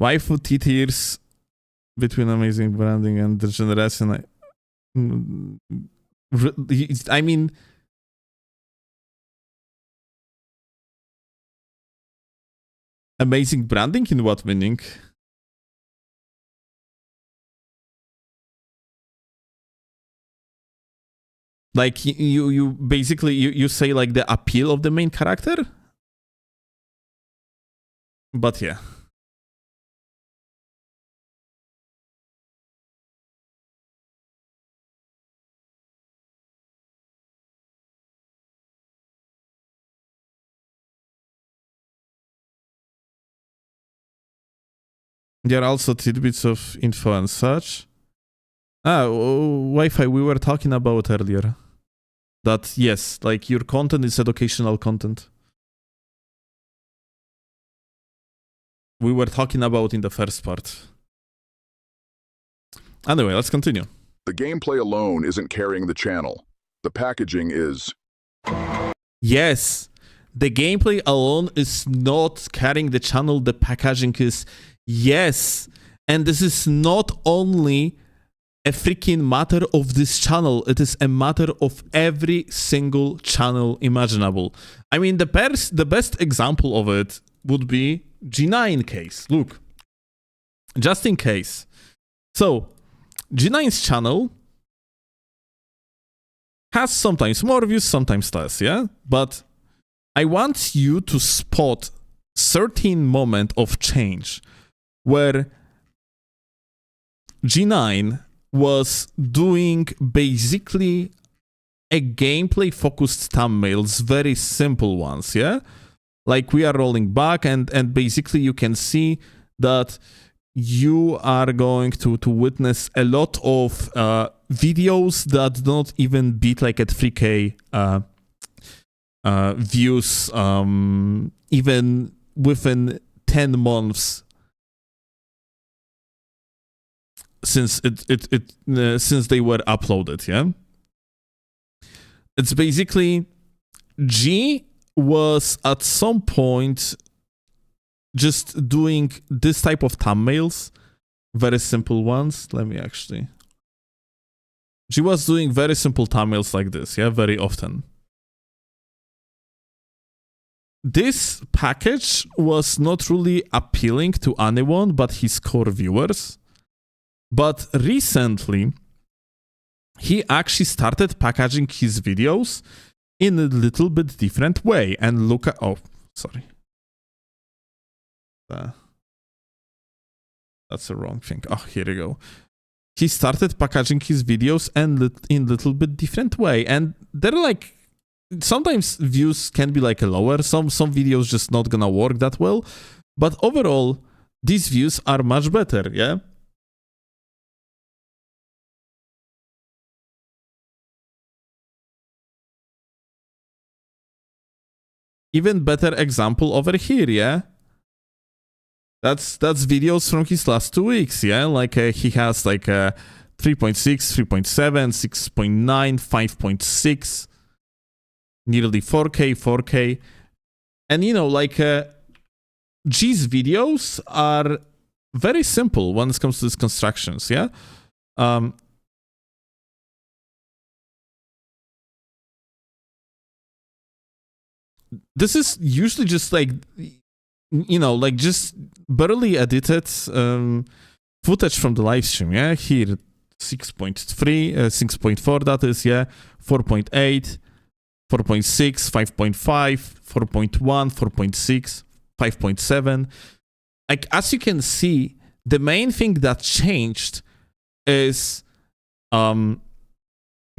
[SPEAKER 2] Waifu T-tiers between amazing branding and degeneration. I mean, amazing branding in what meaning? Like, you basically you say like the appeal of the main character? But yeah. There are also tidbits of info and such. Wi-Fi we were talking about earlier. That, yes, like, your content is educational content. We were talking about in the first part. Anyway, let's continue.
[SPEAKER 6] The gameplay alone isn't carrying the channel. The packaging is.
[SPEAKER 2] Yes, the gameplay alone is not carrying the channel. The packaging is. Yes, and this is not only a freaking matter of this channel, it is a matter of every single channel imaginable. I mean, the best example of it would be G9 case. Look, just in case. So, G9's channel has sometimes more views, sometimes less, yeah? But I want you to spot certain moment of change where G9 was doing basically a gameplay focused thumbnails, very simple ones, yeah? Like, we are rolling back and basically you can see that you are going to witness a lot of videos that don't even beat like at 3K views, even within 10 months since since they were uploaded, yeah? It's basically G was at some point just doing this type of thumbnails, very simple ones. Let me actually. She was doing very simple thumbnails like this, yeah, very often. This package was not really appealing to anyone but his core viewers. But recently, he actually started packaging his videos in a little bit different way. And look at, oh, sorry. That's the wrong thing. Oh, here you go. he started packaging his videos and in a little bit different way. And they're like, sometimes views can be like a lower, some videos just not gonna work that well. But overall, these views are much better, yeah? Even better example over here, yeah? That's videos from his last 2 weeks, yeah? Like he has like 3.6, 3.7, 6.9, 5.6, nearly 4K. And you know, like G's videos are very simple when it comes to these constructions, yeah? This is usually just like, you know, like just barely edited footage from the live stream, yeah? Here, 6.3, 6.4 that is, yeah? 4.8, 4.6, 5.5, 4.1, 4.6, 5.7. Like, as you can see, the main thing that changed is the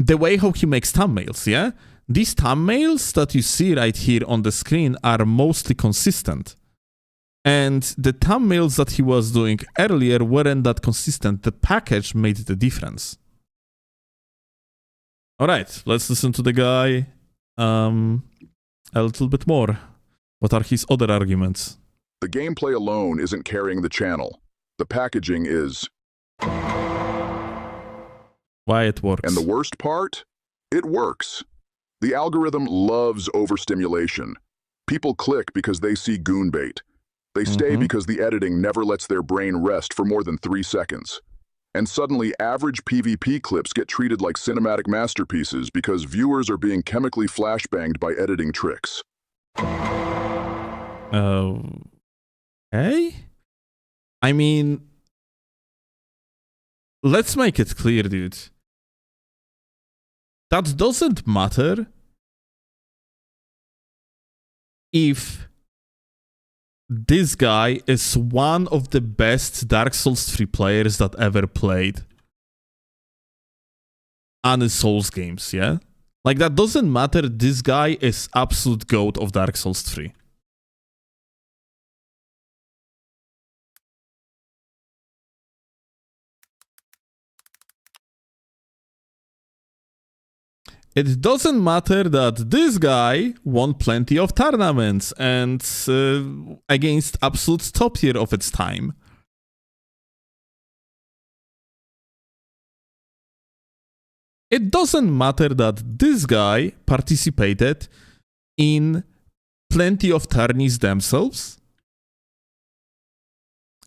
[SPEAKER 2] way how he makes thumbnails, yeah? These thumbnails that you see right here on the screen are mostly consistent. And the thumbnails that he was doing earlier weren't that consistent. The package made the difference. All right, let's listen to the guy a little bit more. What are his other arguments?
[SPEAKER 6] The gameplay alone isn't carrying the channel. The packaging is.
[SPEAKER 2] Why it works.
[SPEAKER 6] And the worst part? It works. The algorithm loves overstimulation. People click because they see goon bait. They stay because the editing never lets their brain rest for more than 3 seconds. And suddenly, average PvP clips get treated like cinematic masterpieces because viewers are being chemically flashbanged by editing tricks.
[SPEAKER 2] Hey? I mean, let's make it clear, dude. That doesn't matter if this guy is one of the best Dark Souls 3 players that ever played any Souls games, yeah? Like, that doesn't matter. This guy is absolute GOAT of Dark Souls 3. It doesn't matter that this guy won plenty of tournaments and against absolute top tier of its time. It doesn't matter that this guy participated in plenty of tourneys themselves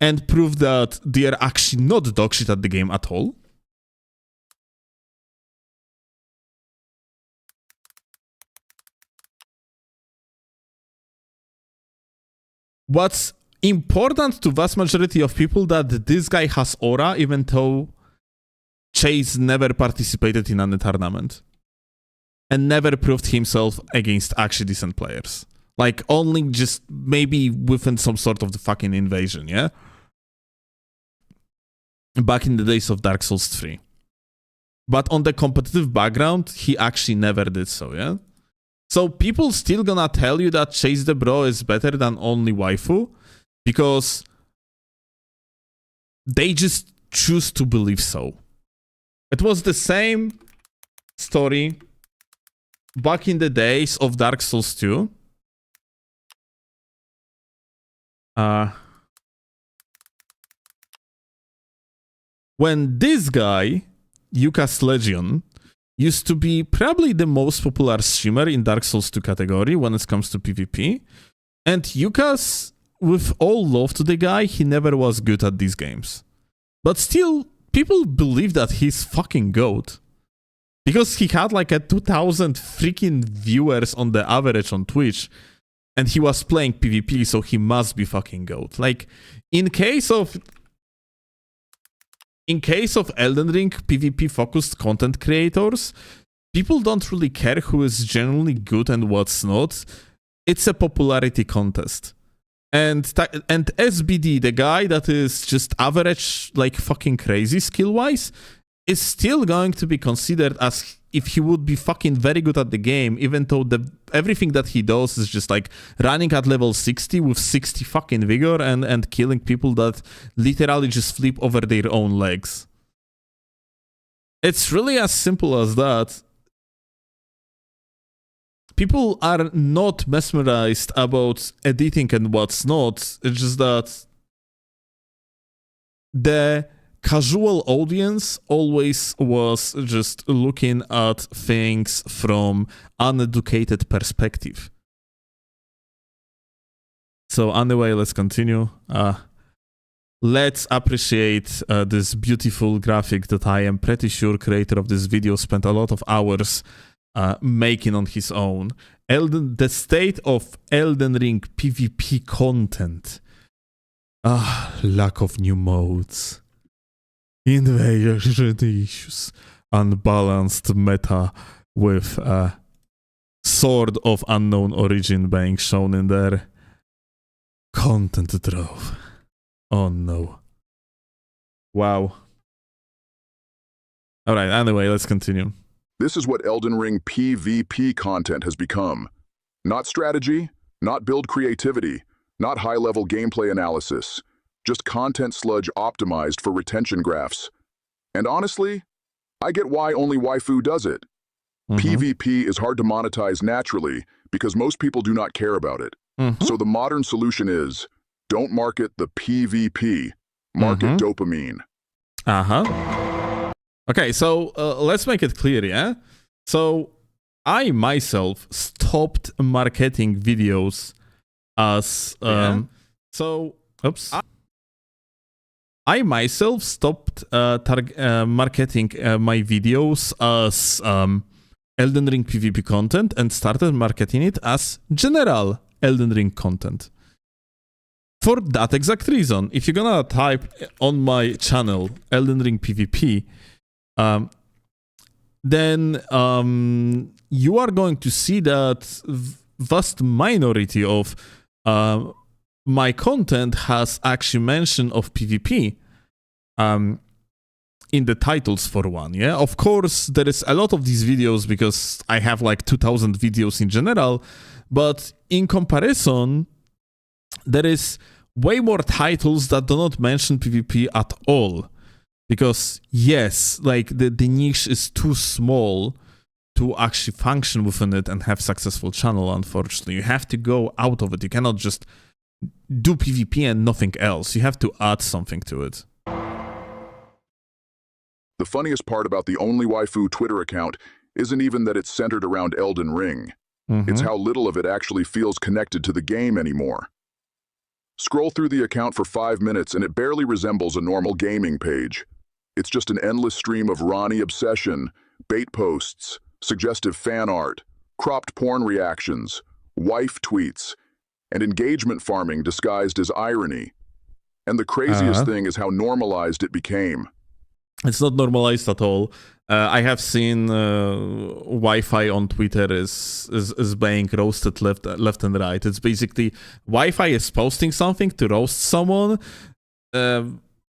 [SPEAKER 2] and proved that they are actually not dogshit at the game at all. What's important to vast majority of people that this guy has aura, even though Chase never participated in any tournament and never proved himself against actually decent players. Like, only just maybe within some sort of the fucking invasion, yeah? Back in the days of Dark Souls 3. But on the competitive background, he actually never did so, yeah? So people still gonna tell you that Chase the Bro is better than OnlyWaifu because they just choose to believe so. It was the same story back in the days of Dark Souls 2. When this guy, Yuka's Legion, used to be probably the most popular streamer in Dark Souls 2 category when it comes to PvP. And Yuka's, with all love to the guy, he never was good at these games. But still, people believe that he's fucking GOAT. Because he had like a 2,000 freaking viewers on the average on Twitch. And he was playing PvP, so he must be fucking GOAT. Like, in case of Elden Ring PvP-focused content creators, people don't really care who is genuinely good and what's not. It's a popularity contest. And SBD, the guy that is just average, like fucking crazy skill-wise, is still going to be considered as if he would be fucking very good at the game, even though everything that he does is just like running at level 60 with 60 fucking vigor and killing people that literally just flip over their own legs. It's really as simple as that. People are not mesmerized about editing and what's not. It's just that the casual audience always was just looking at things from uneducated perspective. So anyway, let's continue. Let's appreciate this beautiful graphic that I am pretty sure creator of this video spent a lot of hours making on his own. The state of Elden Ring PvP content. Lack of new modes. Invasion issues. Unbalanced meta with a sword of unknown origin being shown in there. Content drove. Oh no. Wow. Alright, anyway, let's continue.
[SPEAKER 6] This is what Elden Ring PvP content has become. Not strategy, not build creativity, not high-level gameplay analysis, just content sludge optimized for retention graphs. And honestly, I get why OnlyWaifu does it. PvP is hard to monetize naturally because most people do not care about it. So the modern solution is, don't market the PvP, market dopamine.
[SPEAKER 2] Okay, so let's make it clear, yeah? So I myself stopped marketing videos as I myself stopped marketing my videos as Elden Ring PvP content and started marketing it as general Elden Ring content. For that exact reason, if you're gonna type on my channel Elden Ring PvP, then you are going to see that vast minority of my content has actually mention of PvP in the titles for one, yeah? Of course, there is a lot of these videos because I have like 2,000 videos in general, but in comparison, there is way more titles that do not mention PvP at all. Because, yes, like the niche is too small to actually function within it and have successful channel, unfortunately. You have to go out of it. You cannot just do PvP and nothing else. You have to add something to it.
[SPEAKER 6] The funniest part about the OnlyWaifu Twitter account isn't even that it's centered around Elden Ring. It's how little of it actually feels connected to the game anymore. Scroll through the account for 5 minutes and it barely resembles a normal gaming page. It's just an endless stream of Ronnie obsession, bait posts, suggestive fan art, cropped porn reactions, wife tweets, and engagement farming disguised as irony. And the craziest thing is how normalized it became.
[SPEAKER 2] It's not normalized at all. I have seen Wi-Fi on Twitter is being roasted left and right. It's basically Wi-Fi is posting something to roast someone.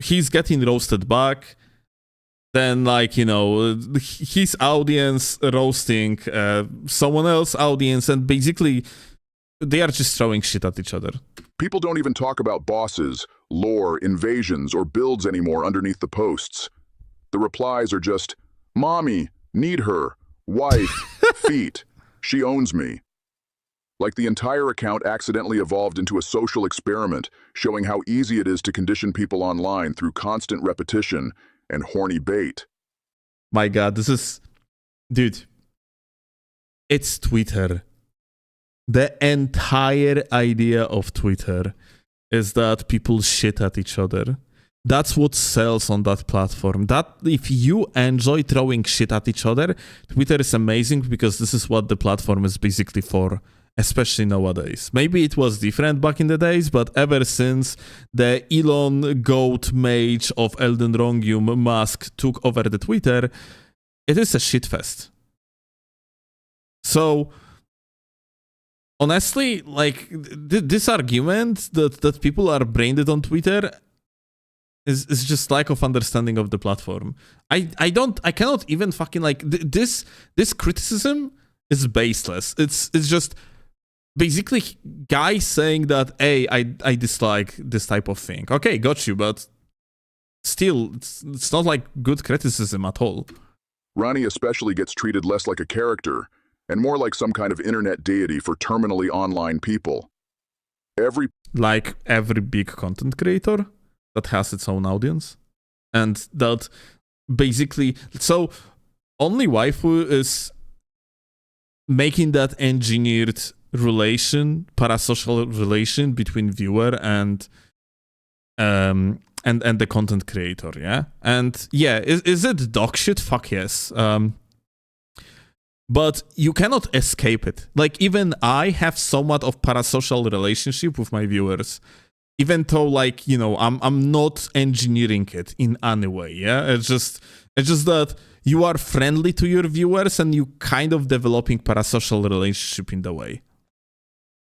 [SPEAKER 2] He's getting roasted back. Then, like, you know, his audience roasting someone else's audience, and basically they are just throwing shit at each other.
[SPEAKER 6] People don't even talk about bosses, lore, invasions, or builds anymore underneath the posts. The replies are just, "Mommy, need her, wife, feet, she owns me." Like the entire account accidentally evolved into a social experiment, showing how easy it is to condition people online through constant repetition and horny bait.
[SPEAKER 2] My god, this is... Dude. It's Twitter. The entire idea of Twitter is that people shit at each other. That's what sells on that platform. That if you enjoy throwing shit at each other, Twitter is amazing because this is what the platform is basically for, especially nowadays. Maybe it was different back in the days, but ever since the Elon Goat Mage of Elden Ring mask took over the Twitter, it is a shitfest. So honestly, like this argument that people are brained on Twitter is just lack of understanding of the platform. I cannot even fucking like this criticism is baseless. It's just basically guys saying that, hey, I dislike this type of thing. Okay, got you, but still, it's not like good criticism at all.
[SPEAKER 6] Ronnie especially gets treated less like a character and more like some kind of internet deity for terminally online people. Every
[SPEAKER 2] big content creator that has its own audience, and that basically, so OnlyWaifu is making that engineered relation, parasocial relation between viewer and the content creator, yeah? And yeah, is it dog shit? Fuck yes. But you cannot escape it. Like, even I have somewhat of parasocial relationship with my viewers, even though, like, you know, I'm not engineering it in any way, yeah? It's just that you are friendly to your viewers and you kind of developing parasocial relationship in the way.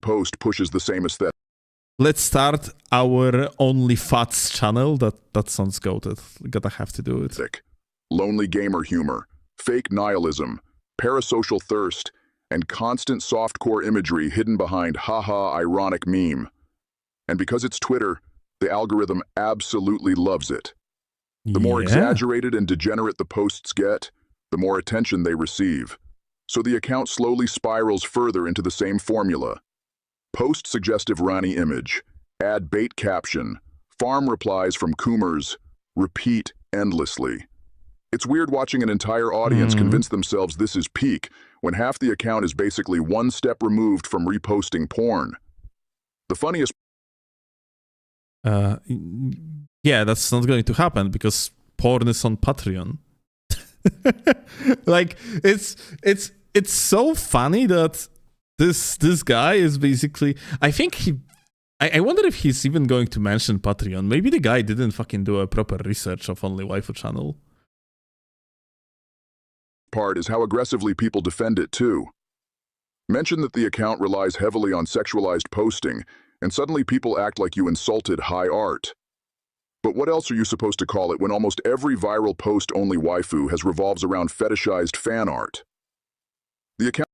[SPEAKER 6] post pushes the same aesthetic.
[SPEAKER 2] Let's start our OnlyFats channel. That sounds goated. Gotta have to do it.
[SPEAKER 6] Lonely gamer humor, fake nihilism, parasocial thirst, and constant softcore imagery hidden behind haha ironic meme. And because it's Twitter, the algorithm absolutely loves it. The more exaggerated and degenerate the posts get, the more attention they receive. So the account slowly spirals further into the same formula. Post suggestive Rani image, add bait caption, farm replies from Coomers, repeat endlessly. It's weird watching an entire audience convince themselves this is peak when half the account is basically one step removed from reposting porn. The funniest...
[SPEAKER 2] yeah, that's not going to happen because porn is on Patreon. Like, it's so funny that this guy is basically... I think I wonder if he's even going to mention Patreon. Maybe the guy didn't fucking do a proper research of OnlyWaifu channel.
[SPEAKER 6] Part is how aggressively people defend it too. Mention that the account relies heavily on sexualized posting, and suddenly people act like you insulted high art. But what else are you supposed to call it when almost every viral post OnlyWaifu has revolves around fetishized fan art? The account...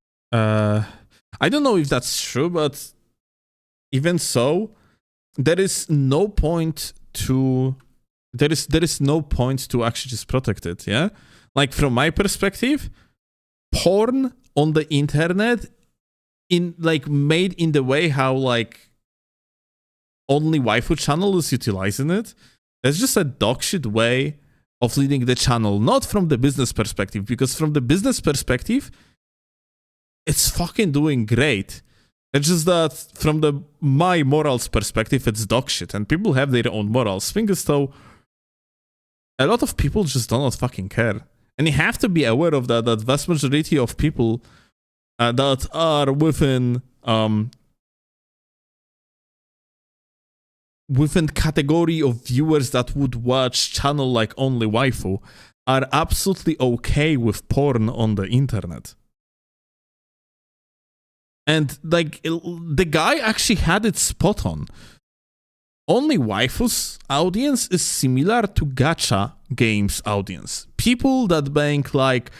[SPEAKER 2] I don't know if that's true, but even so, there is no point to... There is no point to actually just protect it, yeah? Like, from my perspective, porn on the internet made in the way how, like, OnlyWaifu channel is utilizing it. It's just a dogshit way of leading the channel, not from the business perspective, because from the business perspective, it's fucking doing great. It's just that from my morals perspective, it's dogshit, and people have their own morals. Thing is, though, a lot of people just do not fucking care. And you have to be aware of that vast majority of people that are within category of viewers that would watch channel like OnlyWaifu are absolutely okay with porn on the internet. And like the guy actually had it spot on. OnlyWaifu's audience is similar to gacha games audience. People that bank like,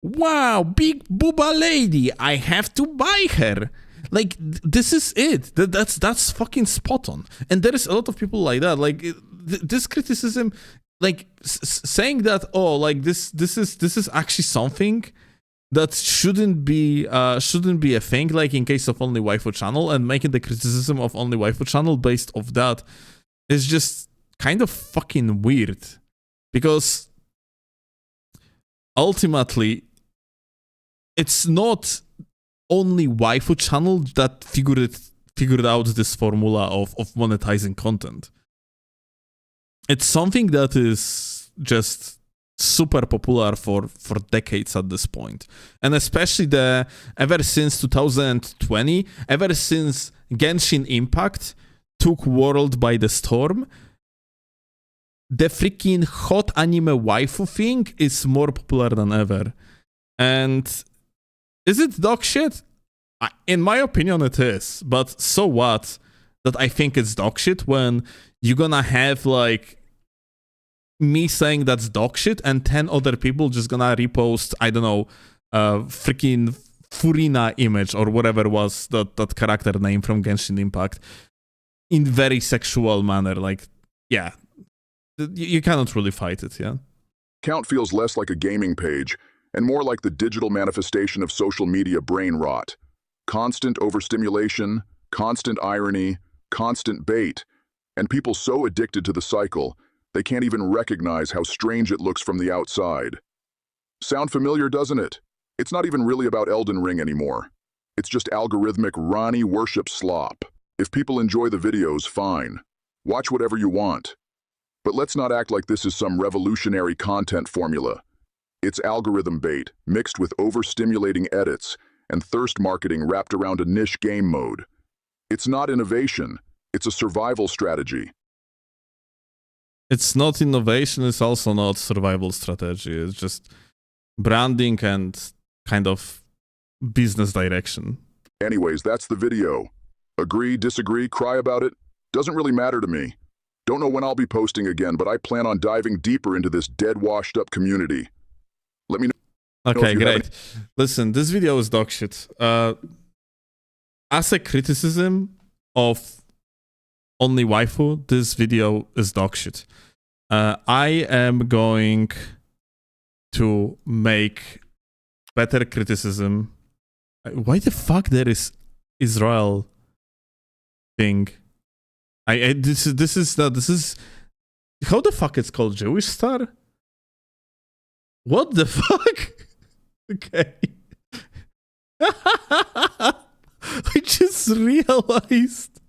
[SPEAKER 2] wow, big booba lady, I have to buy her. Like, this is it. That's fucking spot on. And there is a lot of people like that. Like, this criticism, like saying that, oh, like this is actually something that shouldn't be a thing, like in case of OnlyWaifu channel, and making the criticism of OnlyWaifu channel based off that is just kind of fucking weird. Because ultimately, it's not OnlyWaifu channel that figured out this formula of monetizing content. It's something that is just super popular for decades at this point. And especially ever since 2020, ever since Genshin Impact took world by the storm, the freaking hot anime waifu thing is more popular than ever. And is it dog shit? In my opinion, it is. But so what? That I think it's dog shit when you're gonna have like me saying that's dog shit and 10 other people just gonna repost, I don't know, freaking Furina image or whatever was that character name from Genshin Impact in very sexual manner. Like, yeah, you cannot really fight it, yeah?
[SPEAKER 6] Account feels less like a gaming page and more like the digital manifestation of social media brain rot. Constant overstimulation, constant irony, constant bait, and people so addicted to the cycle, they can't even recognize how strange it looks from the outside. Sound familiar, doesn't it? It's not even really about Elden Ring anymore. It's just algorithmic Ronnie worship slop. If people enjoy the videos, fine. Watch whatever you want. But let's not act like this is some revolutionary content formula. It's algorithm bait, mixed with overstimulating edits and thirst marketing wrapped around a niche game mode. It's not innovation, it's a survival strategy.
[SPEAKER 2] It's not innovation, it's also not survival strategy. It's just branding and kind of business direction.
[SPEAKER 6] Anyways, that's the video. Agree, disagree, cry about it? Doesn't really matter to me. Don't know when I'll be posting again, but I plan on diving deeper into this dead, washed-up community. Let me know.
[SPEAKER 2] Okay, great. Listen, this video is dog shit. As a criticism of OnlyWaifu, this video is dog shit. I am going to make better criticism. Why the fuck there is Israel thing? This is how the fuck it's called? Jewish star? What the fuck? Okay. I just realized.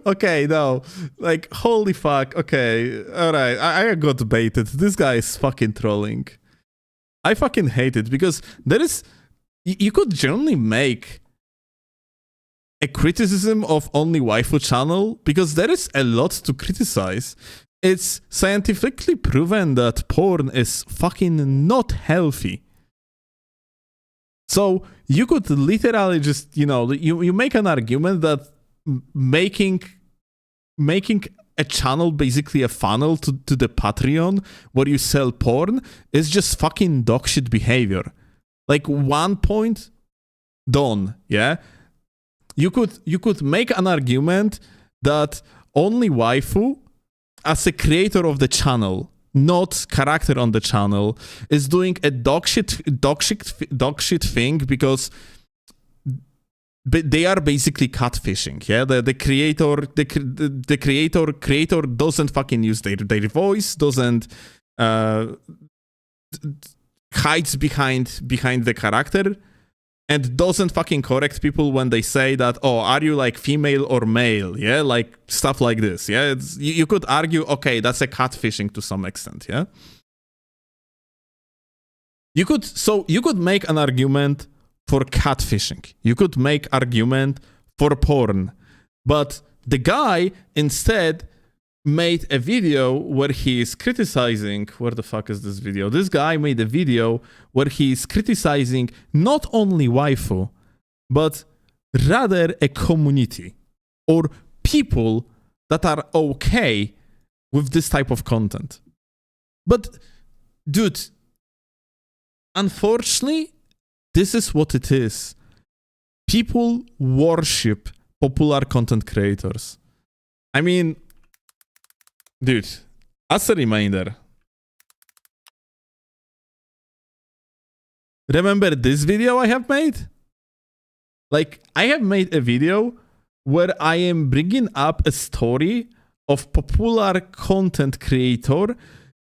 [SPEAKER 2] Okay, no. Like, holy fuck. Okay, alright. I got baited. This guy is fucking trolling. I fucking hate it because there is... You could generally make a criticism of OnlyWaifu channel because there is a lot to criticize. It's scientifically proven that porn is fucking not healthy. So you could literally just, you know, you make an argument that making a channel basically a funnel to the Patreon where you sell porn is just fucking dogshit behavior. Like 1 point, done, yeah? You could make an argument that OnlyWaifu, as a creator of the channel, not character on the channel, is doing a dogshit thing because they are basically catfishing. Yeah, the creator doesn't fucking use their voice, doesn't hides behind the character, and doesn't fucking correct people when they say that, oh, are you like female or male? Yeah, like stuff like this. Yeah, you could argue, okay, that's a catfishing to some extent. Yeah, you could make an argument for catfishing. You could make argument for porn, but the guy instead made a video where he is criticizing, where the fuck is this video? This guy made a video where he is criticizing not OnlyWaifu, but rather a community or people that are okay with this type of content. But dude, unfortunately, this is what it is. People worship popular content creators. I mean, dude, as a reminder, remember this video I have made? Like, I have made a video where I am bringing up a story of popular content creator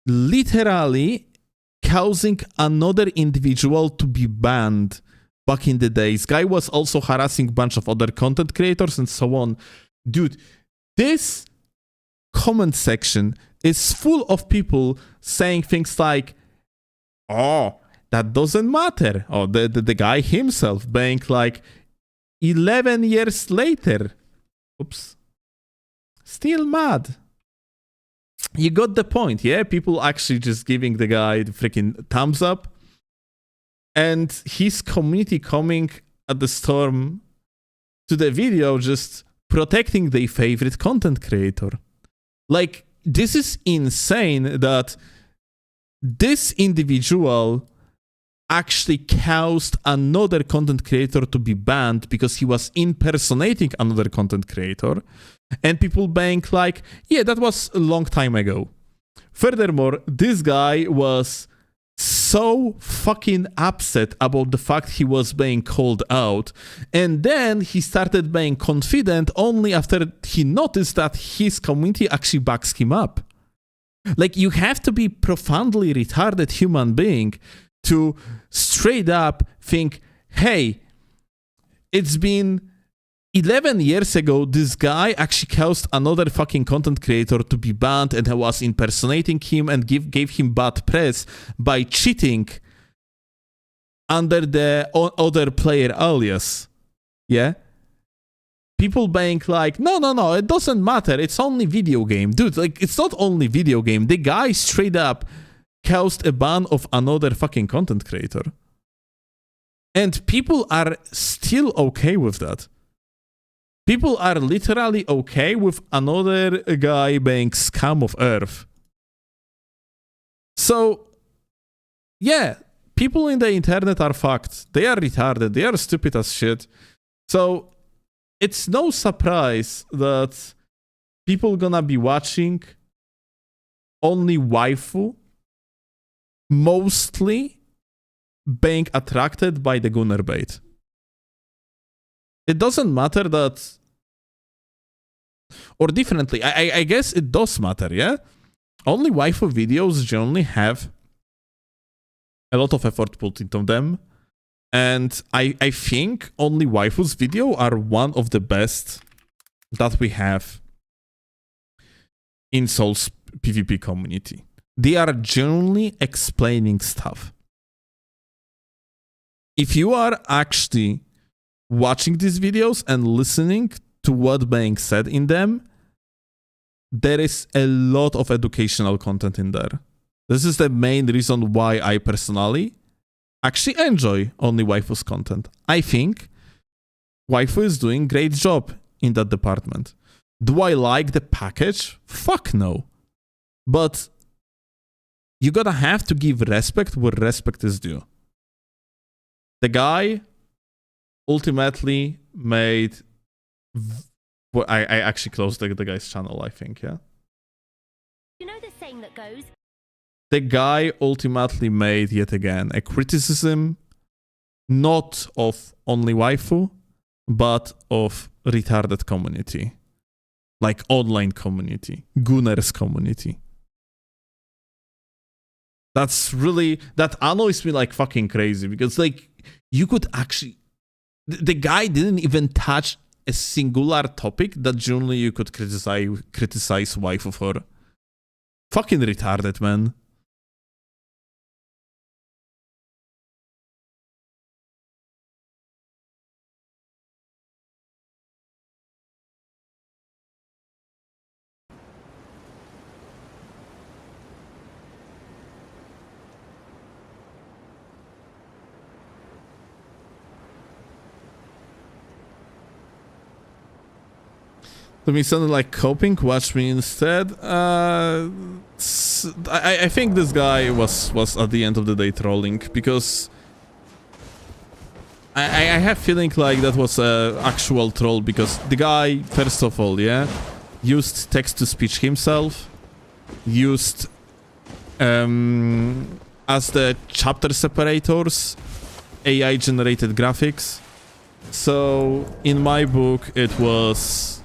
[SPEAKER 2] literally causing another individual to be banned back in the days. Guy was also harassing a bunch of other content creators and so on. Dude, this comment section is full of people saying things like, oh, that doesn't matter. Or the guy himself being like, 11 years later, oops, still mad. You got the point, yeah? People actually just giving the guy the freaking thumbs up. And his community coming at the storm to the video just protecting their favorite content creator. Like, this is insane that this individual actually caused another content creator to be banned because he was impersonating another content creator, and people being like, yeah, that was a long time ago. Furthermore, this guy was so fucking upset about the fact he was being called out, and then he started being confident only after he noticed that his community actually backs him up. Like, you have to be profoundly retarded human being to straight up think, hey, it's been 11 years ago, this guy actually caused another fucking content creator to be banned, and I was impersonating him and gave him bad press by cheating under the other player alias. Yeah? People being like, no, it doesn't matter, it's only video game. Dude, like, it's not only video game. The guy straight up caused a ban of another fucking content creator. And people are still okay with that. People are literally okay with another guy being scum of earth. So, yeah, people in the internet are fucked. They are retarded. They are stupid as shit. So, it's no surprise that people gonna be watching OnlyWaifu mostly being attracted by the gunner bait. It doesn't matter that, or differently, I guess it does matter, yeah? OnlyWaifu videos generally have a lot of effort put into them, and I think OnlyWaifu's video are one of the best that we have in Soul's PvP community. They are genuinely explaining stuff. If you are actually watching these videos and listening to what being said in them, there is a lot of educational content in there. This is the main reason why I personally actually enjoy OnlyWaifu's content. I think Waifu is doing a great job in that department. Do I like the package? Fuck no. But you gotta have to give respect where respect is due. The guy ultimately made... Well, I actually closed the guy's channel, I think, yeah?
[SPEAKER 4] You know the saying that goes,
[SPEAKER 2] The guy ultimately made, yet again, a criticism not of OnlyWaifu, but of retarded community. Like online community, Gunners community. That's really, that annoys me like fucking crazy, because like, you could actually, the guy didn't even touch a singular topic that generally you could criticize waifu for. Fucking retarded, man. To me, something like coping, watch me instead. I think this guy was at the end of the day trolling, because I have feeling like that was an actual troll, because the guy, first of all, yeah, used text-to-speech himself, used as the chapter separators AI-generated graphics. So in my book, it was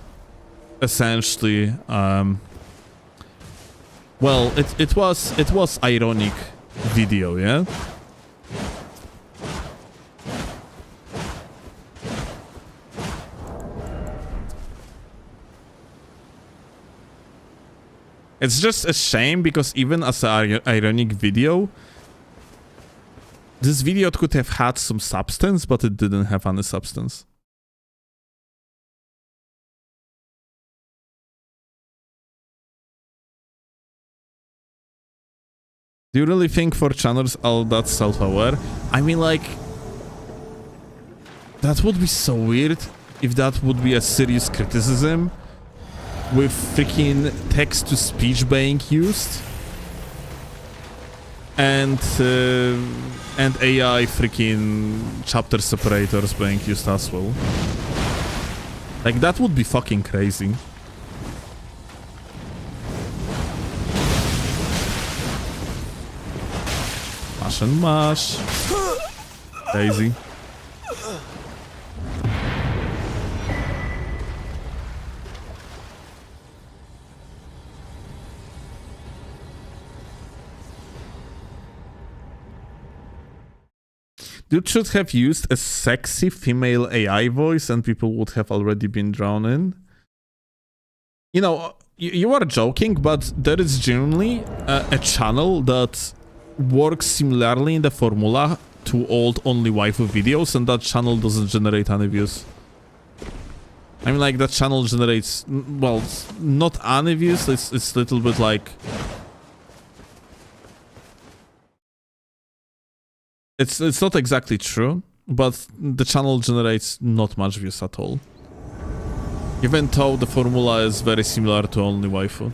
[SPEAKER 2] essentially well, it was ironic video, yeah. It's just a shame, because even as an ironic video, this video could have had some substance, but it didn't have any substance. Do you really think 4chaners are that self-aware? I mean, like, That would be so weird if that would be a serious criticism with freaking text-to-speech being used and AI freaking chapter separators being used as well. Like, that would be fucking crazy. Mash and mash. Crazy. Dude should have used a sexy female AI voice and people would have already been drawn in. You know, you are joking, but there is genuinely a channel that works similarly in the formula to old OnlyWaifu videos, and that channel doesn't generate any views. I mean, like, that channel generates, well, not any views, it's a little bit like... It's not exactly true, but the channel generates not much views at all. Even though the formula is very similar to OnlyWaifu.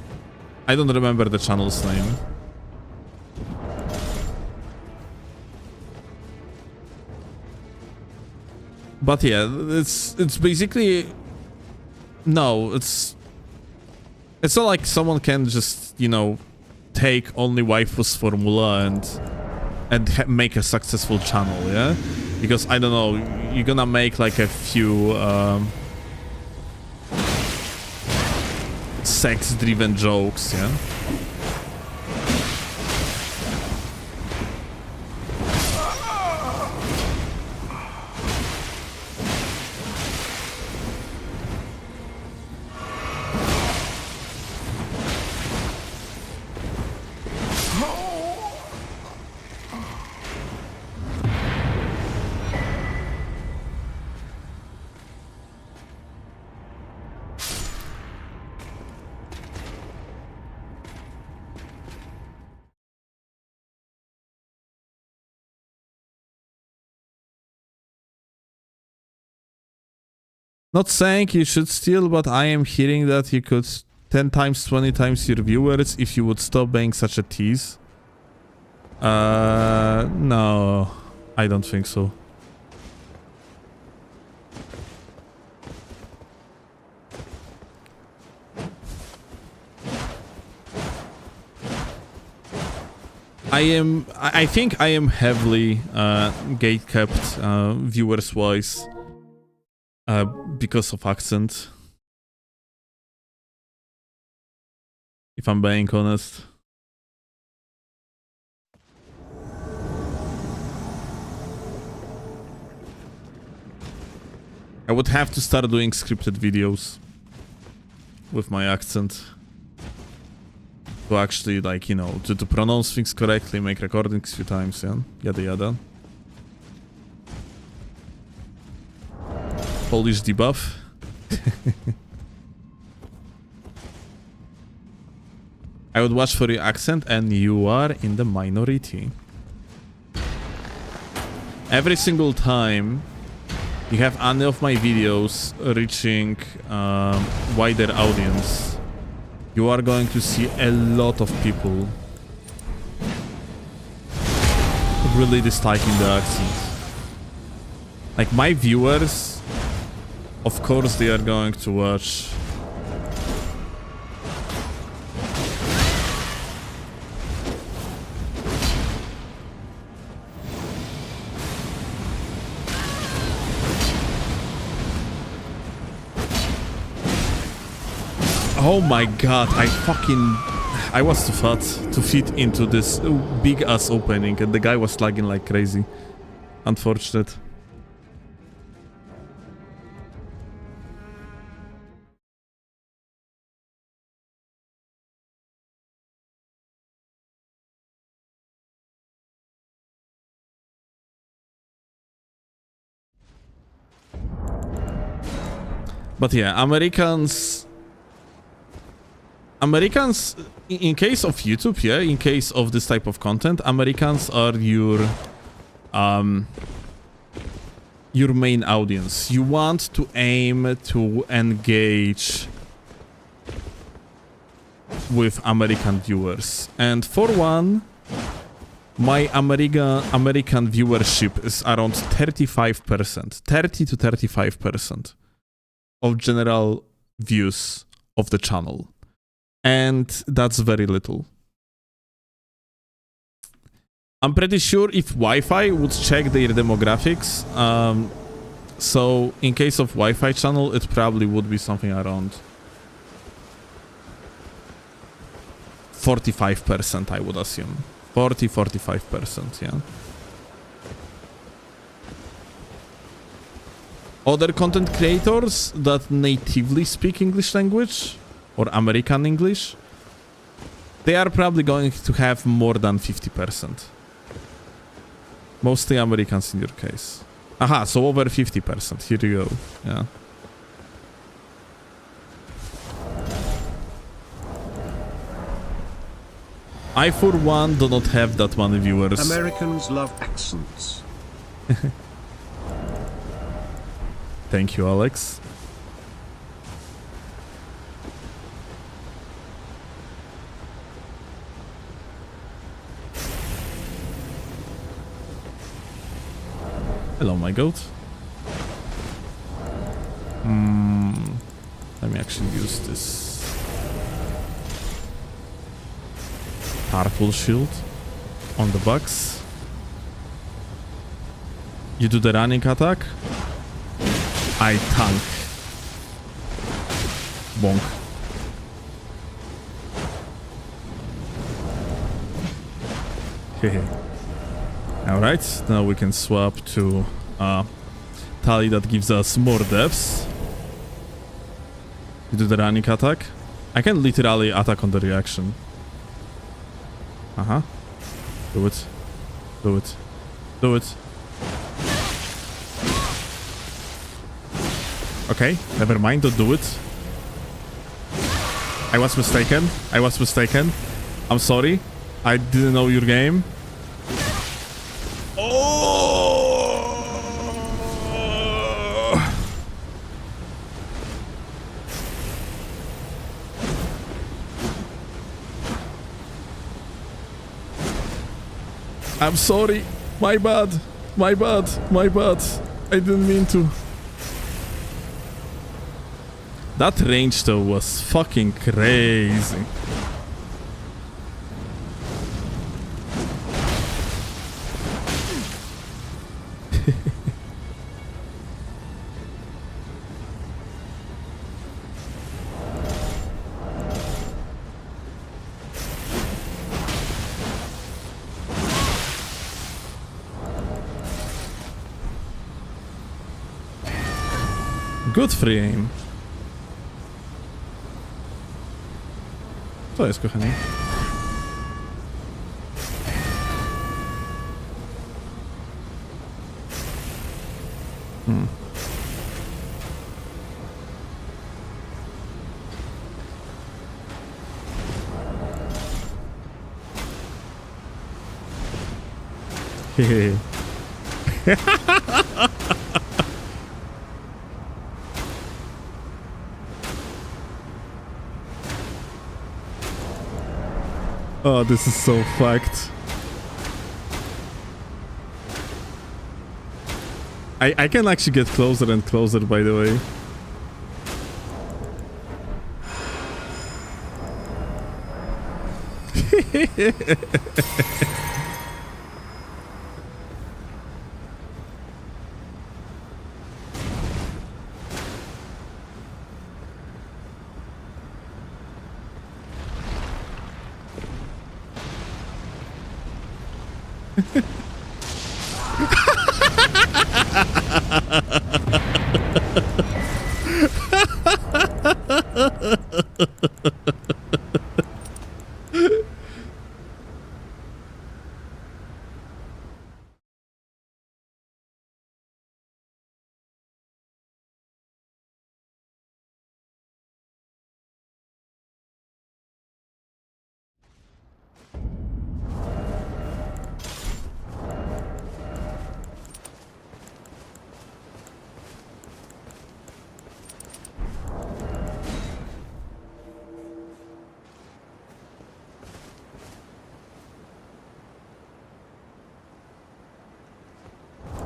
[SPEAKER 2] I don't remember the channel's name. But yeah, it's basically... No, it's not like someone can just, you know, take OnlyWaifu's formula and make a successful channel, yeah? Because, I don't know, you're gonna make like a few sex-driven jokes, yeah? Not saying you should steal, but I am hearing that you could 10 times, 20 times your viewers if you would stop being such a tease. No, I don't think so. I think I am heavily gate-kept viewers-wise. Because of accent. If I'm being honest. I would have to start doing scripted videos with my accent. To actually, like, you know, to pronounce things correctly, make recordings a few times, yeah? Yada yada. Polish debuff. I would watch for your accent and you are in the minority. Every single time you have any of my videos reaching wider audience, you are going to see a lot of people really disliking the accent. Like, my viewers, of course they are going to watch oh my god, I was too fat to fit into this big ass opening and the guy was lagging like crazy. Unfortunate. But yeah, Americans, in case of YouTube, yeah, in case of this type of content, Americans are your, your main audience. You want to aim to engage with American viewers. And for one, my American viewership is around 35%, 30 to 35% of general views of the channel. And that's very little. I'm pretty sure if Wi-Fi would check their demographics, so in case of Wi-Fi channel, it probably would be something around 45%, I would assume. 40-45%, yeah. Other content creators that natively speak English language or American English, they are probably going to have more than 50%. Mostly Americans in your case. Aha, so over 50%. Here you go. Yeah. I, for one, do not have that many viewers.
[SPEAKER 3] Americans love accents.
[SPEAKER 2] Thank you, Alex. Hello, my goat. Let me actually use this Purple Shield on the bugs. You do the running attack. I tank. Bonk. Hehe. Alright, now we can swap to Tali that gives us more deaths. You do the running attack. I can literally attack on the reaction. Uh-huh. Do it. Do it. Do it. Okay, never mind, don't do it. I was mistaken. I was mistaken. I'm sorry. I didn't know your game. I'm sorry. My bad. My bad. My bad. I didn't mean to. That range though was fucking crazy. Good free aim. To jest, kochani. Hehe. Oh, this is so fucked. I can actually get closer and closer, by the way.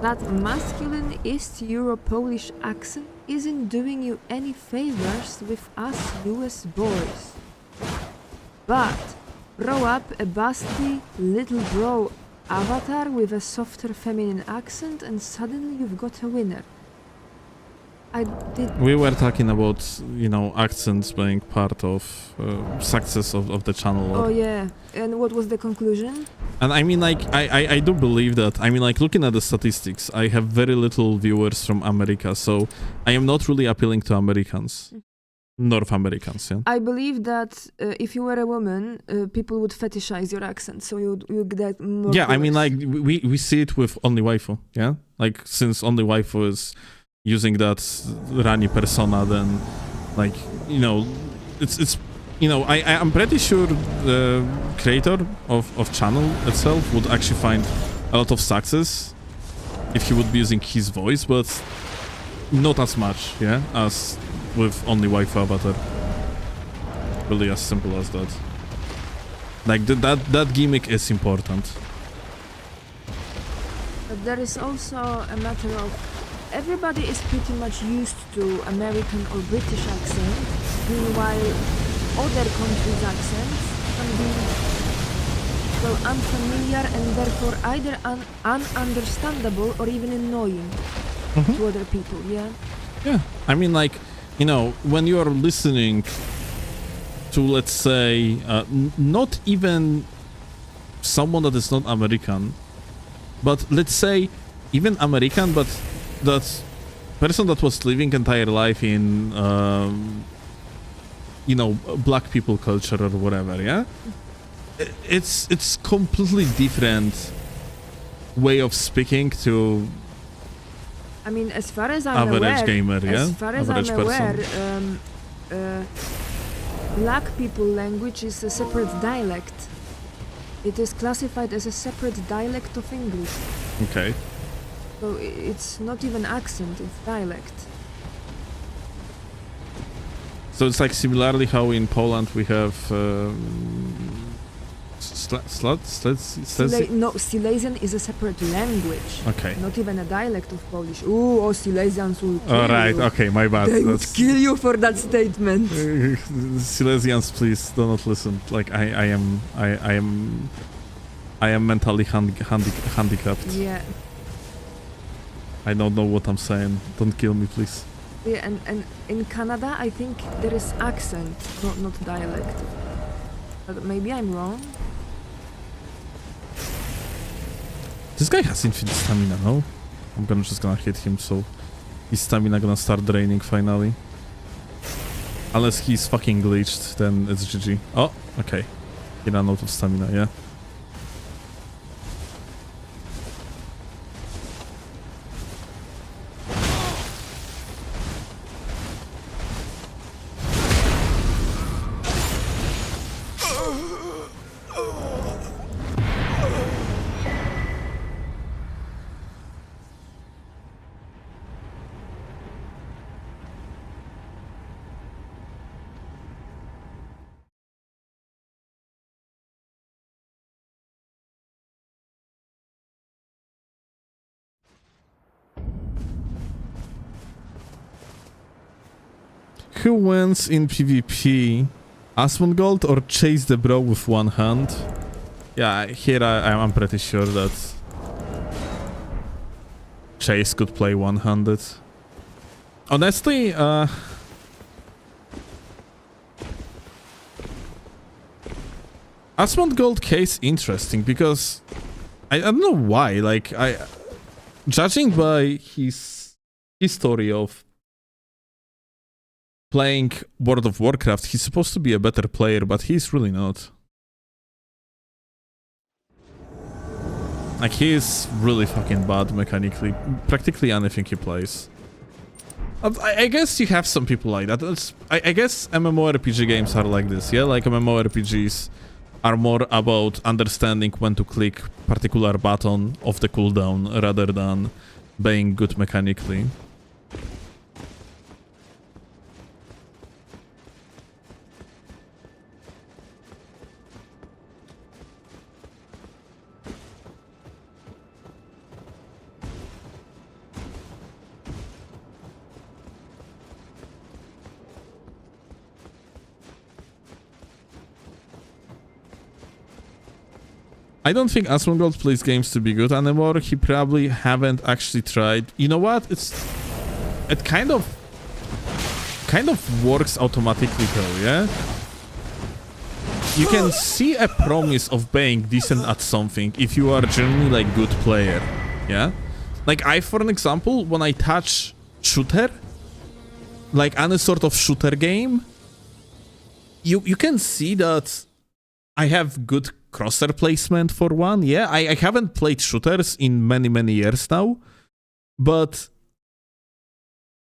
[SPEAKER 1] That masculine East Euro-Polish accent isn't doing you any favors with us US boys. But throw up a busty little bro avatar with a softer feminine accent and suddenly you've got a winner.
[SPEAKER 2] We were talking about, you know, accents being part of success of the channel.
[SPEAKER 1] Oh yeah, and what was the conclusion?
[SPEAKER 2] And I mean, like, I do believe that. I mean, like, looking at the statistics, I have very little viewers from America, so I am not really appealing to Americans. North Americans, yeah?
[SPEAKER 1] I believe that if you were a woman, people would fetishize your accent, so you'd get more
[SPEAKER 2] Yeah, I mean,
[SPEAKER 1] viewers.
[SPEAKER 2] like, we see it with OnlyWaifu, yeah? Like, since OnlyWaifu is using that Rani persona, then, like, you know, it's you know, I'm pretty sure the creator of channel itself would actually find a lot of success if he would be using his voice, but not as much, yeah, as with OnlyWaifu avatar. Really as simple as that. Like, that gimmick is important.
[SPEAKER 1] But there is also a matter of everybody is pretty much used to American or British accent, meanwhile other countries' accents can be, well, unfamiliar and therefore either ununderstandable or even annoying to other people, yeah?
[SPEAKER 2] Yeah, I mean, like, you know, when you are listening to, let's say, not even someone that is not American, but let's say even American, but that person that was living entire life in, you know, black people culture or whatever, yeah? It's completely different way of speaking to
[SPEAKER 1] I mean, as far as I'm
[SPEAKER 2] average
[SPEAKER 1] aware,
[SPEAKER 2] gamer, yeah?
[SPEAKER 1] as far as
[SPEAKER 2] Average
[SPEAKER 1] I'm aware,
[SPEAKER 2] person.
[SPEAKER 1] black people language is a separate dialect. It is classified as a separate dialect of English.
[SPEAKER 2] Okay.
[SPEAKER 1] So it's not even accent, it's dialect.
[SPEAKER 2] So it's like similarly how in Poland we have
[SPEAKER 1] No, Silesian is a separate language.
[SPEAKER 2] Okay.
[SPEAKER 1] Not even a dialect of Polish. Ooh, oh, Silesians will kill
[SPEAKER 2] All right.
[SPEAKER 1] you.
[SPEAKER 2] Okay, my bad.
[SPEAKER 1] They would kill you for that statement.
[SPEAKER 2] Silesians, please do not listen. Like I am mentally handicapped.
[SPEAKER 1] Yeah.
[SPEAKER 2] I don't know what I'm saying. Don't kill me, please.
[SPEAKER 1] Yeah, and in Canada, I think there is accent, not dialect. But maybe I'm wrong.
[SPEAKER 2] This guy has infinite stamina, no? I'm just gonna hit him, so his stamina gonna start draining finally. Unless he's fucking glitched, then it's GG. Oh, okay. He ran out of stamina, yeah. Who wins in PvP? Asmongold or chase the bro with one hand? Yeah, here I'm pretty sure that Chase could play one-handed. Honestly, Asmongold case interesting because I don't know why. Like judging by his history of playing World of Warcraft, he's supposed to be a better player, but he's really not. Like, he is really fucking bad mechanically. Practically anything he plays. I guess you have some people like that. I guess MMORPG games are like this, yeah? Like, MMORPGs are more about understanding when to click particular button of the cooldown rather than being good mechanically. I don't think Asmongold plays games to be good anymore. He probably haven't actually tried. You know what? It kind of works automatically though, yeah? You can see a promise of being decent at something if you are generally like good player, yeah? Like I, for an example, when I touch shooter, like any sort of shooter game, you can see that I have good crosshair placement for one, yeah? I haven't played shooters in many years now, but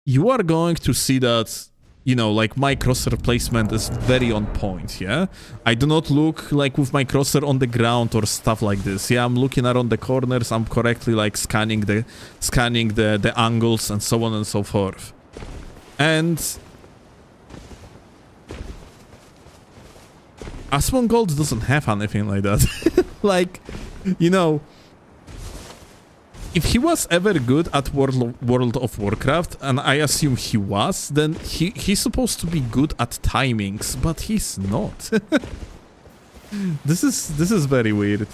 [SPEAKER 2] you are going to see that, you know, like my crosshair placement is very on point, yeah? I do not look like with my crosshair on the ground or stuff like this, yeah? I'm looking around the corners, I'm correctly like scanning the angles and so on and so forth. And Asmongold doesn't have anything like that. Like, you know, if he was ever good at World of Warcraft, and I assume he was, then he's supposed to be good at timings, but he's not. This is very weird.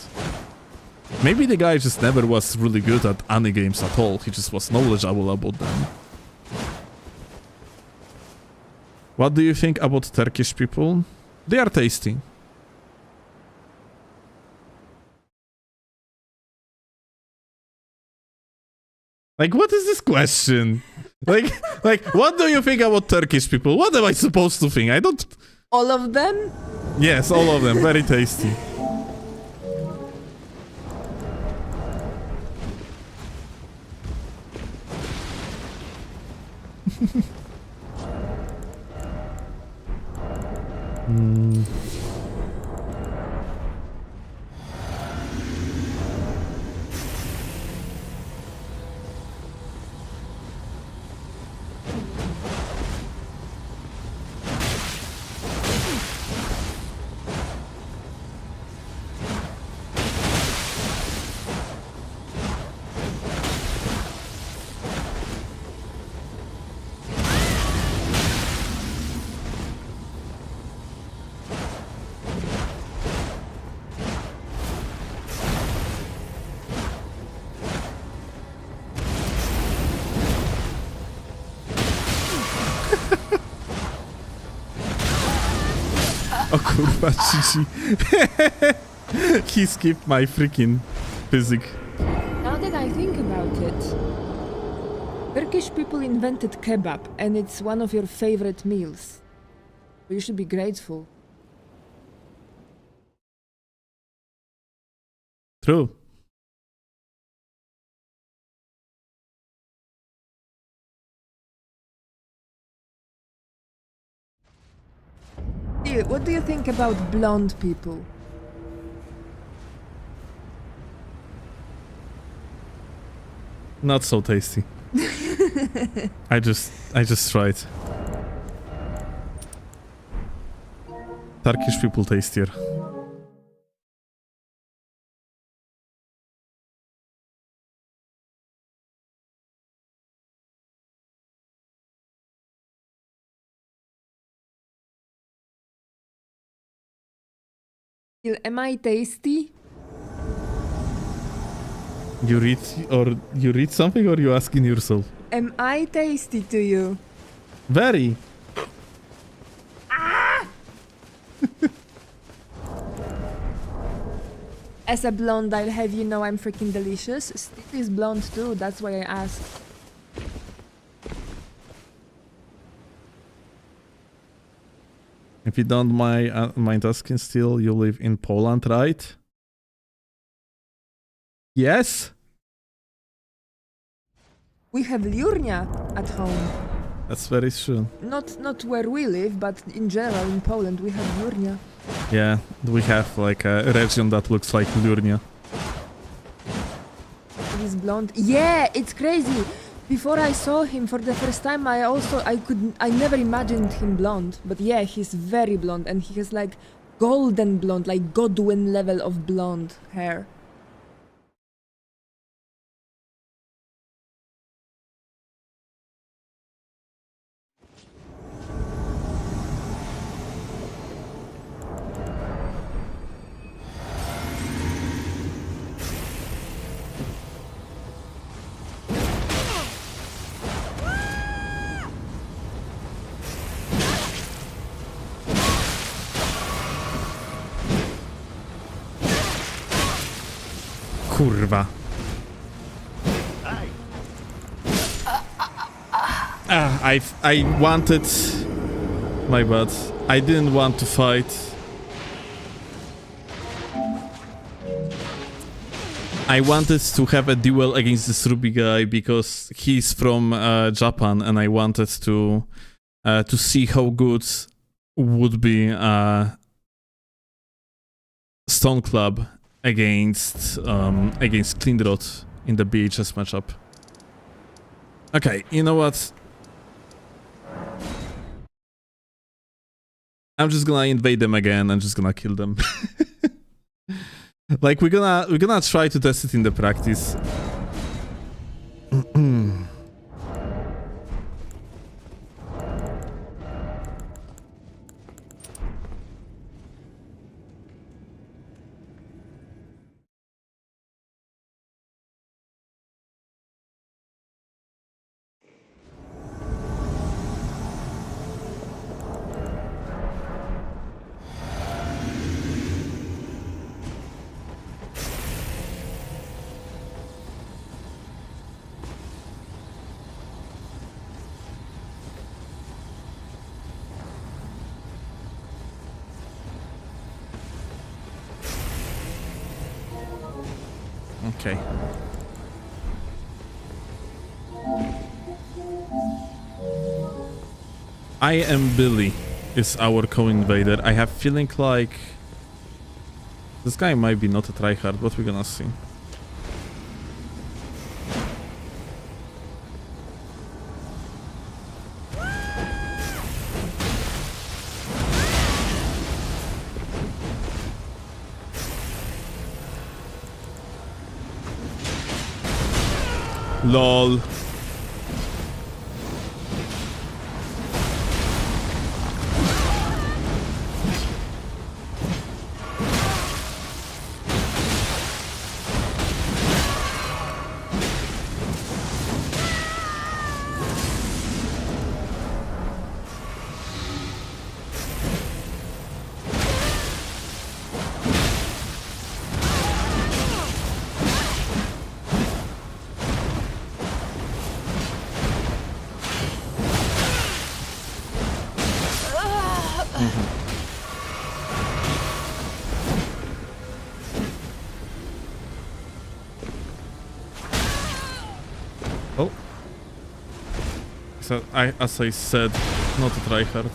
[SPEAKER 2] Maybe the guy just never was really good at any games at all. He just was knowledgeable about them. What do you think about Turkish people? They are tasty. Like, what is this question? Like, what do you think about Turkish people? What am I supposed to think? I don't...
[SPEAKER 1] All of them?
[SPEAKER 2] Yes, all of them. Very tasty. O kurwa, GG. He skipped my freaking physics.
[SPEAKER 1] Now that I think about it, Turkish people invented kebab, and it's one of your favorite meals. You should be grateful.
[SPEAKER 2] True.
[SPEAKER 1] What do you think about blonde people?
[SPEAKER 2] Not so tasty. I just tried. Turkish people tastier.
[SPEAKER 1] Am I tasty?
[SPEAKER 2] You read something, or you asking yourself?
[SPEAKER 1] Am I tasty to you?
[SPEAKER 2] Very.
[SPEAKER 1] As a blonde, I'll have you know I'm freaking delicious. Steve is blonde too, that's why I asked.
[SPEAKER 2] If you don't mind asking still, you live in Poland, right? Yes?
[SPEAKER 1] We have Liurnia at home.
[SPEAKER 2] That's very true.
[SPEAKER 1] Not where we live, but in general in Poland we have Liurnia.
[SPEAKER 2] Yeah, we have like a region that looks like Liurnia.
[SPEAKER 1] He's blonde. Yeah, it's crazy. Before I saw him for the first time, I never imagined him blonde. But yeah, he's very blonde, and he has like golden blonde, like Godwin level of blonde hair.
[SPEAKER 2] Kurwa. I wanted... My bad. I didn't want to fight. I wanted to have a duel against this Ruby guy because he's from Japan, and I wanted to see how good would be Stone Club against Klindrod in the BHS matchup. Okay, you know what? I'm just gonna invade them again. I'm just gonna kill them. Like we're gonna try to test it in the practice. Okay. I am Billy is our co-invader. I have feeling like this guy might be not a tryhard, but we're gonna see. LOL. Oh. So as I said, not a tryhard.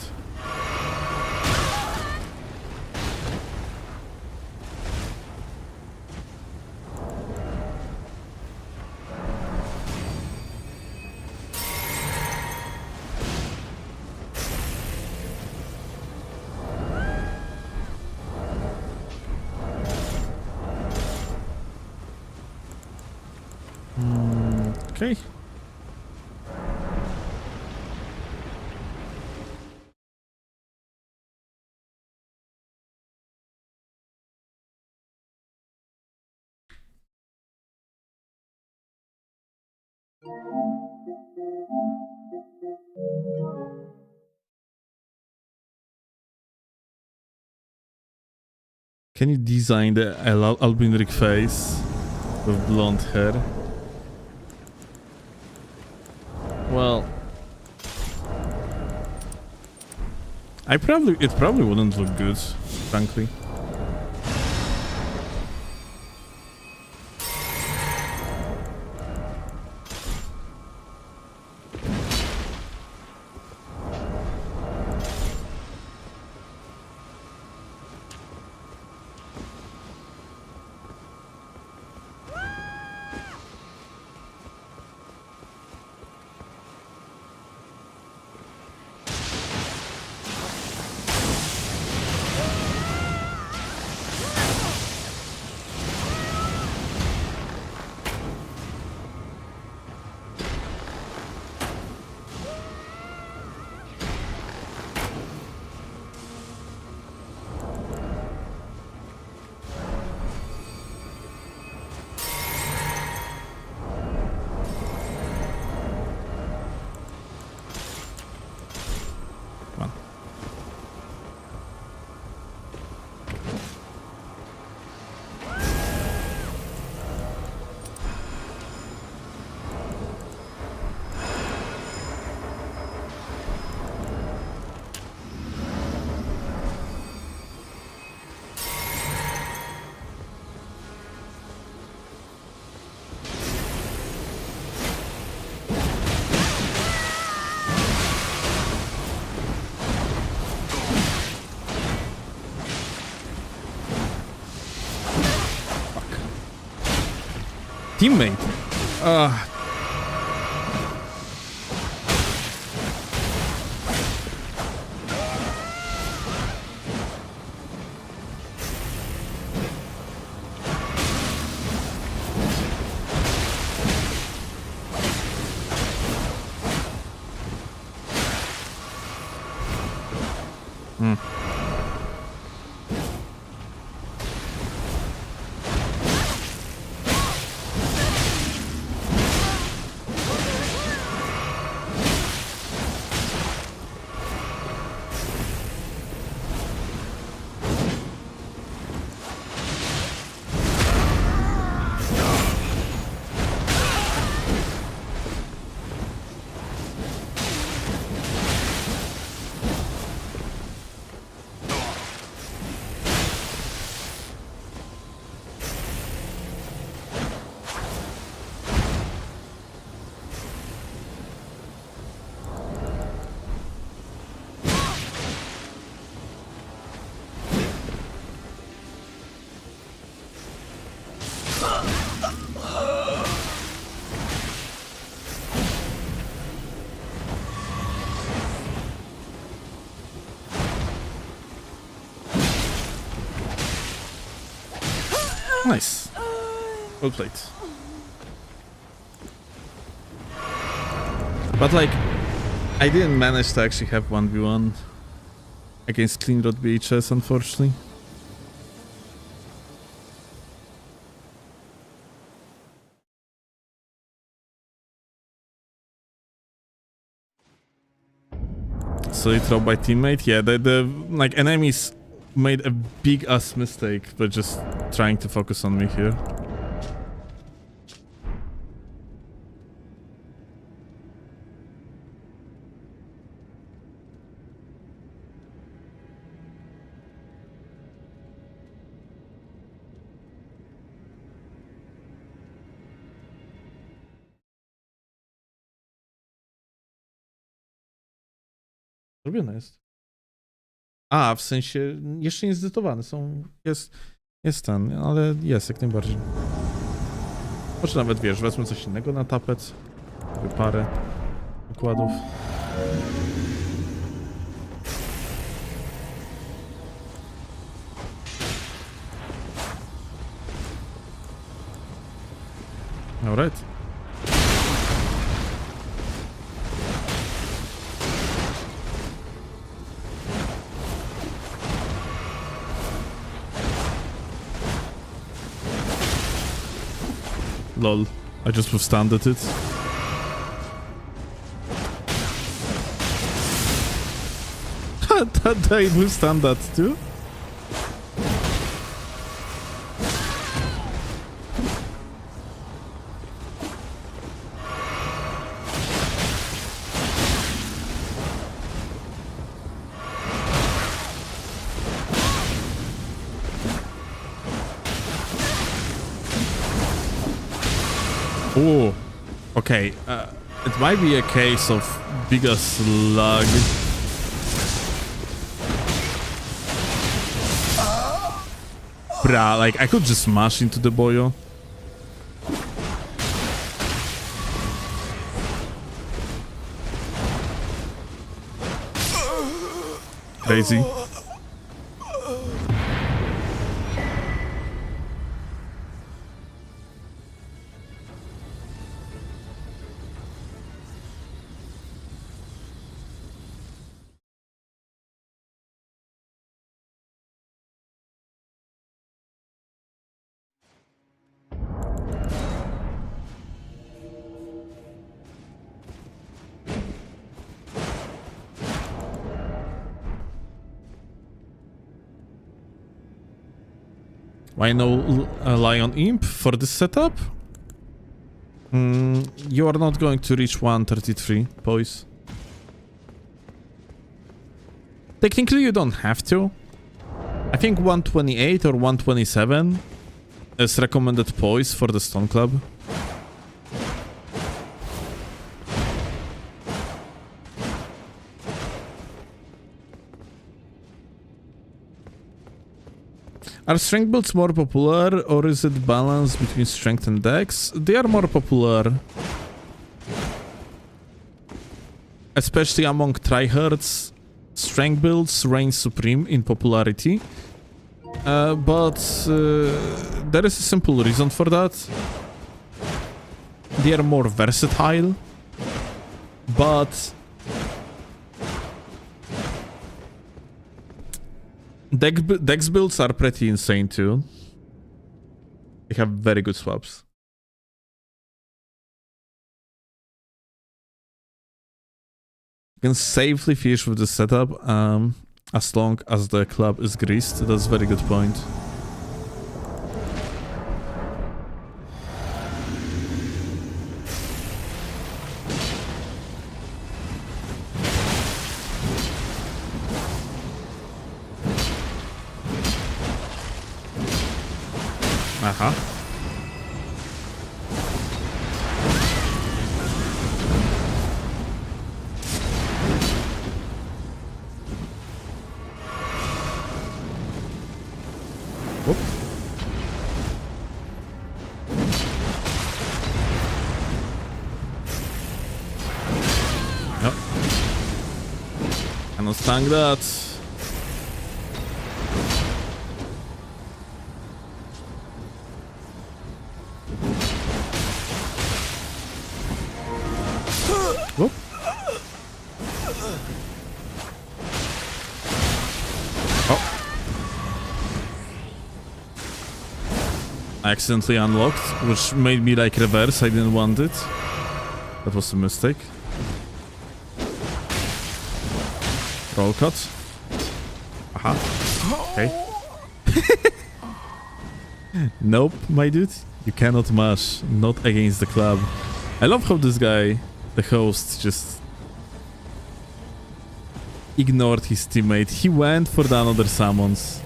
[SPEAKER 2] Okay. Can you design the albino face with blonde hair? Well, it probably wouldn't look good, frankly. teammate. Nice. Well played. But like, I didn't manage to actually have 1v1 against Clean Road BHS, unfortunately. Solid throw by teammate. Yeah, the like enemies made a big ass mistake, but just trying to focus on me here. Zrobione jest. A, w sensie jeszcze nie zdytowany są. Jest ten, ale jest jak najbardziej. Może nawet wiesz, wezmę coś innego na tapet. Parę układów. Alright. Lol, I just withstanded it. Did I withstand that too? Oh, okay. It might be a case of bigger slug. Bruh, like I could just smash into the boyo. Crazy. Why no Lion Imp for this setup? You are not going to reach 133, boys. Technically, you don't have to. I think 128 or 127 is recommended poise for the Stone Club. Are strength builds more popular, or is it balance between strength and dex? They are more popular. Especially among tryhards, strength builds reign supreme in popularity. But there is a simple reason for that. They are more versatile, but dex builds are pretty insane too. They have very good swaps. You can safely fish with the setup as long as the club is greased. That's a very good point. Aha. Whoop. Yep. Cannot stand that. Whoop. Oh. I accidentally unlocked, which made me like reverse. I didn't want it. That was a mistake. Roll cut. Aha. Okay. Nope, my dude. You cannot mash. Not against the club. I love how this guy, the host, just ignored his teammate. He went for the another summons.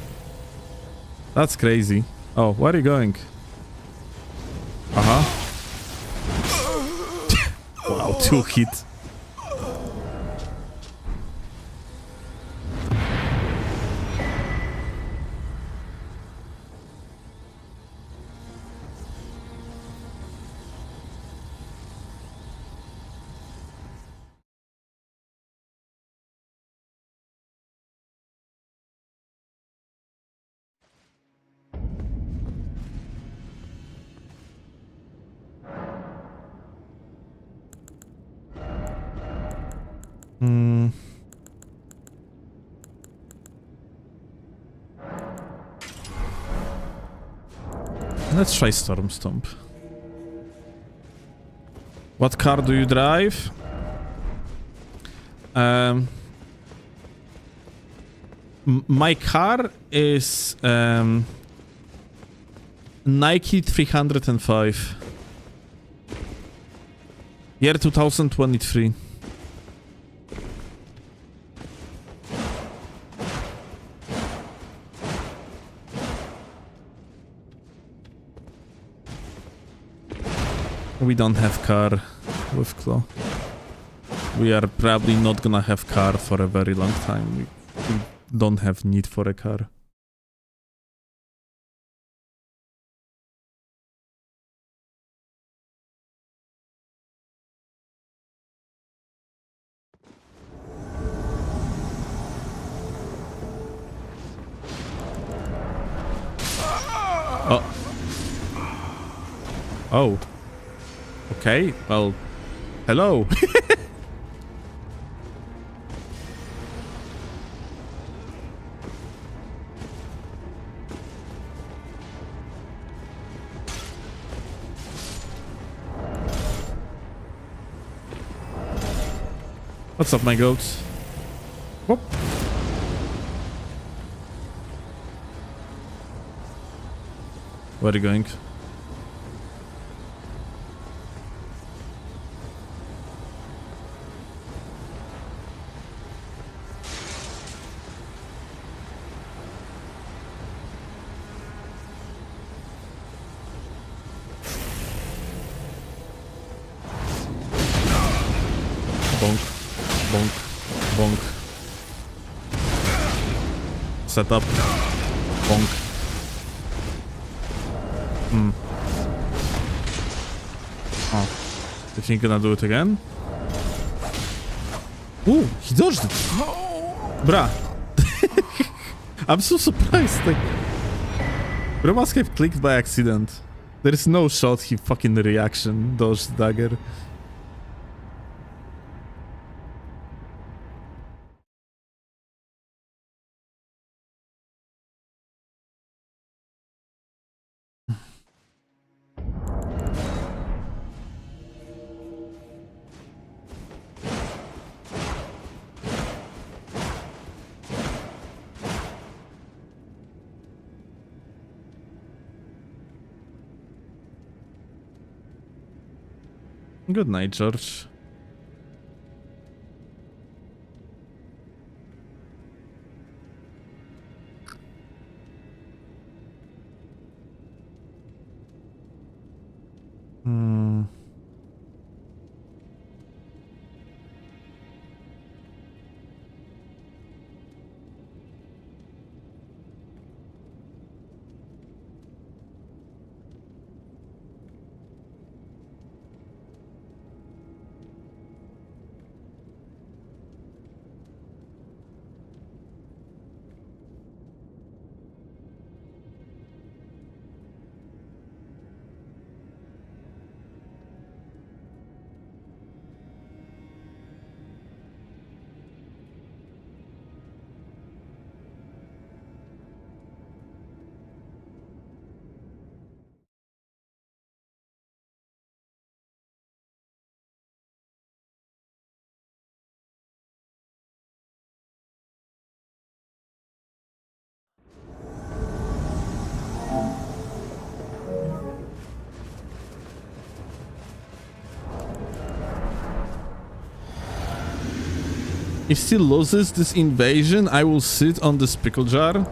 [SPEAKER 2] That's crazy. Oh, where are you going? Uh-huh. Wow, 2 hit. Let's try Storm Stomp. What car do you drive? My car is Nike 305. Year 2023. We don't have car with Claw. We are probably not gonna have car for a very long time. We don't have need for a car. Oh. Oh. Okay, well, hello. What's up, my goats? Whoop. Where are you going? Bonk, bonk, bonk. Set up. Bonk. Oh. You think gonna do it again? Ooh, he dodged it. Bruh. I'm so surprised. Like, bro must have clicked by accident. There is no shot he fucking reaction dodged dagger. Good night, George. If he loses this invasion, I will sit on this pickle jar.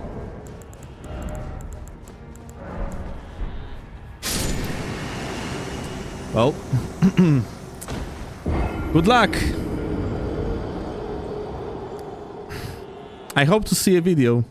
[SPEAKER 2] Well, good luck. I hope to see a video.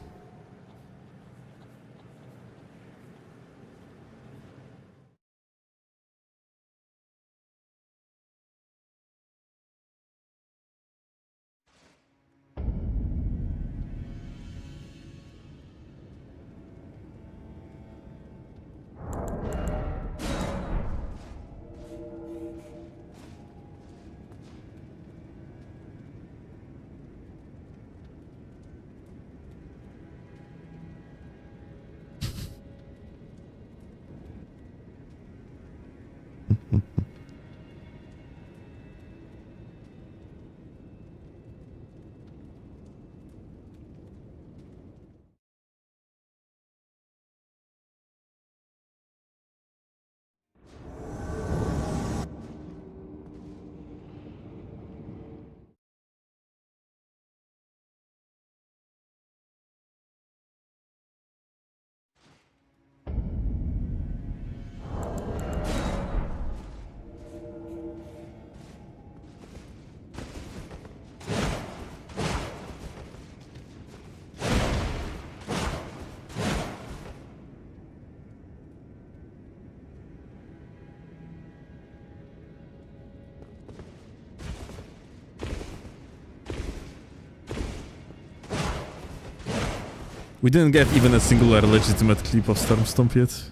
[SPEAKER 2] We didn't get even a singular legitimate clip of Stormstomp yet.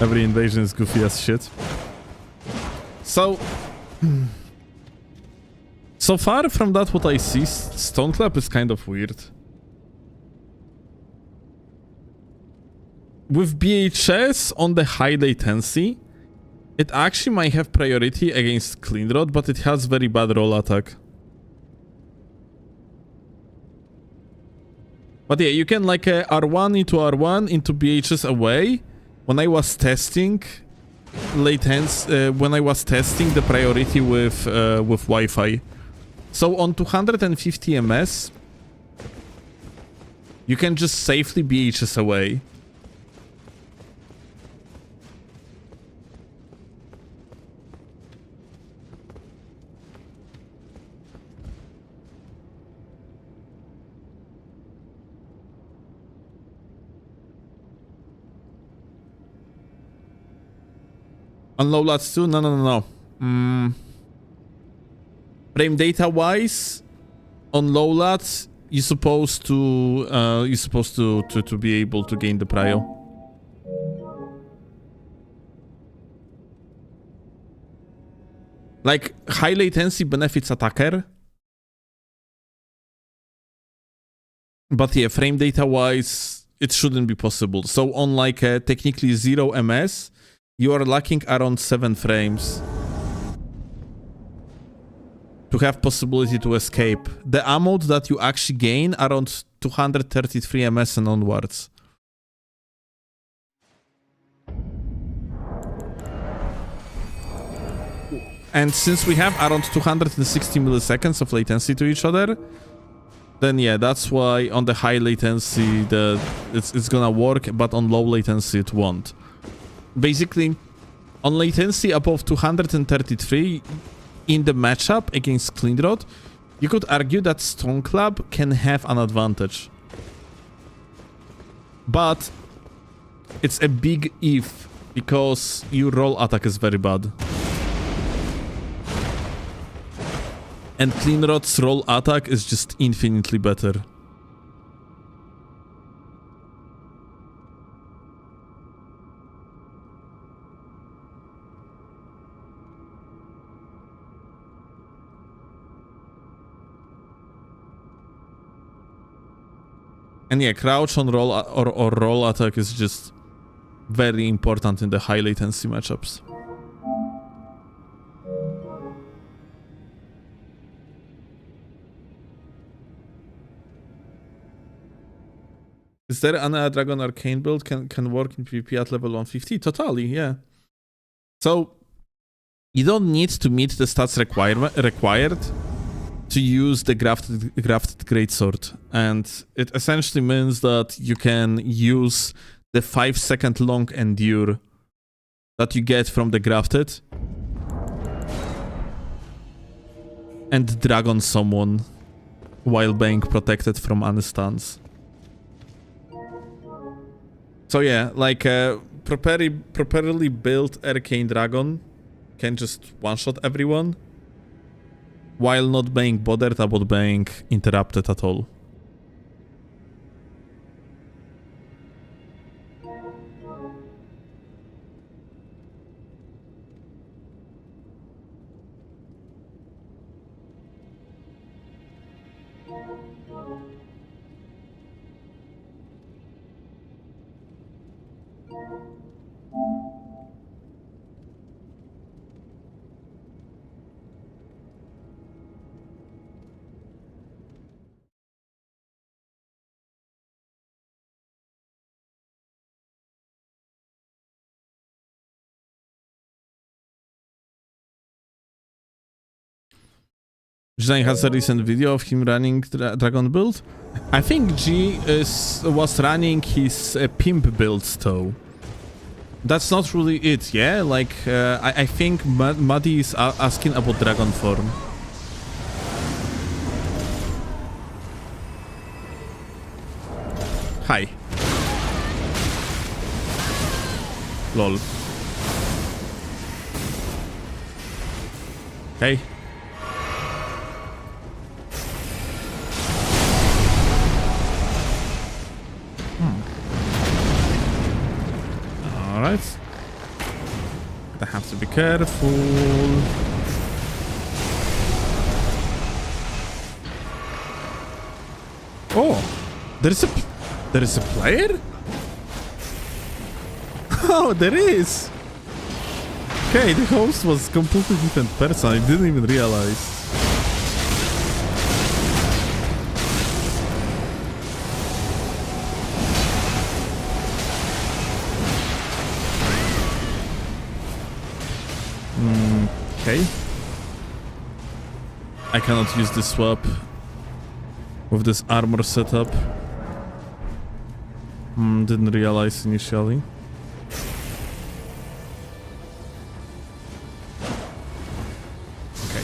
[SPEAKER 2] Every invasion is goofy as shit. So far from that what I see, Stoneclap is kind of weird. With BHS on the high latency, it actually might have priority against Clean Rod, but it has very bad roll attack. But yeah, you can like R1 into BHS away. When I was testing latency, when I was testing the priority with Wi-Fi, so on 250 ms, you can just safely BHS away. On low lats too? No. Frame data wise, on low lats, you're supposed to be able to gain the prio. Like, high latency benefits attacker. But yeah, frame data wise, it shouldn't be possible. So on like technically 0 ms, you are lacking around 7 frames to have possibility to escape. The amount that you actually gain around 233 ms and onwards. And since we have around 260 milliseconds of latency to each other, then yeah, that's why on the high latency it's gonna work, but on low latency it won't. Basically, on latency above 233 in the matchup against Cleanrod, you could argue that Stone Club can have an advantage. But it's a big if, because your roll attack is very bad. And Cleanrod's roll attack is just infinitely better. And yeah, crouch on roll or roll attack is just very important in the high latency matchups. Is there an Dragon Arcane build can work in PvP at level 150? Totally, yeah. So you don't need to meet the stats required to use the grafted greatsword, and it essentially means that you can use the 5-second long endure that you get from the grafted and dragon someone while being protected from unstuns. So yeah, like properly built Arcane Dragon can just one-shot everyone while not being bothered about being interrupted at all. Zhang has a recent video of him running Dragon build. I think G was running his pimp builds though. That's not really it, yeah? Like, I think Muddy is asking about Dragon form. Hi. Lol. Hey. Alright. I have to be careful. Oh, there is a player? Oh, there is. Okay, the host was a completely different person. I didn't even realize. Okay. I cannot use this swap with this armor setup. Didn't realize initially. Okay.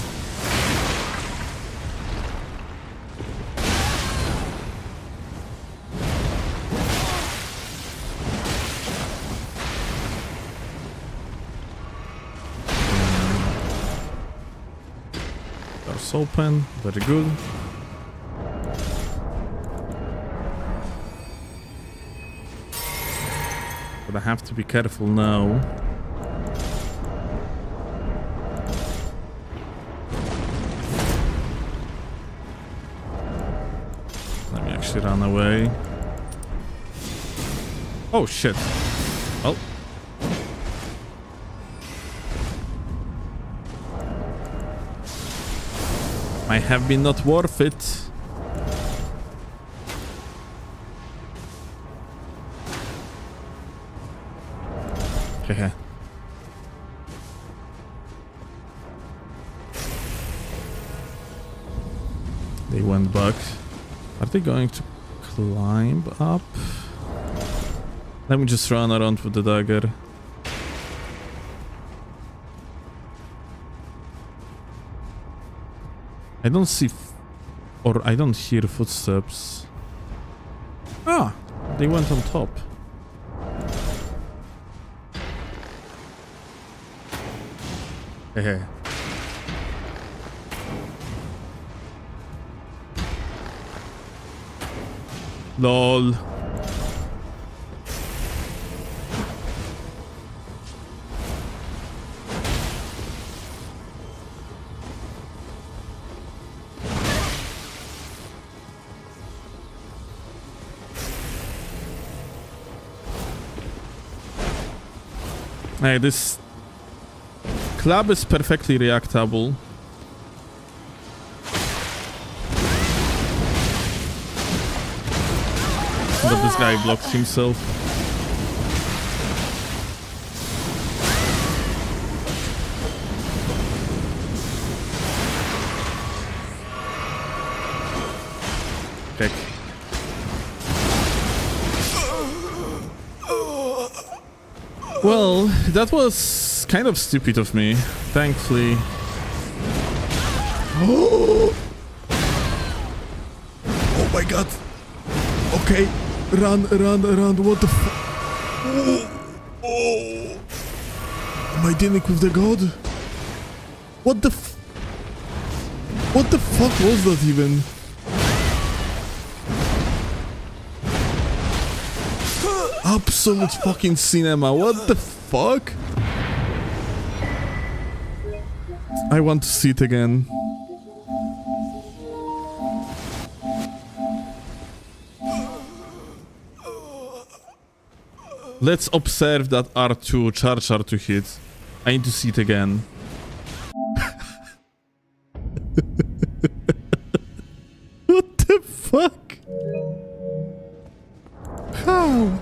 [SPEAKER 2] Doors open. Very good. But I have to be careful now. Let me actually run away. Oh shit. Well. Might have been not worth it. Hehe. They went back. Are they going to climb up? Let me just run around with the dagger. I don't see or I don't hear footsteps. Ah, they went on top. Hehe. LOL. Hey, this club is perfectly reactable. But this guy blocks himself. Heck. Well, that was kind of stupid of me, thankfully. Oh my god. Okay, run, what the fuck? Oh. Am I dealing with the god? What the fuck was that even? Absolute fucking cinema, what the fuck? I want to see it again. Let's observe that R2, charge R2 hit. I need to see it again. What the fuck? How?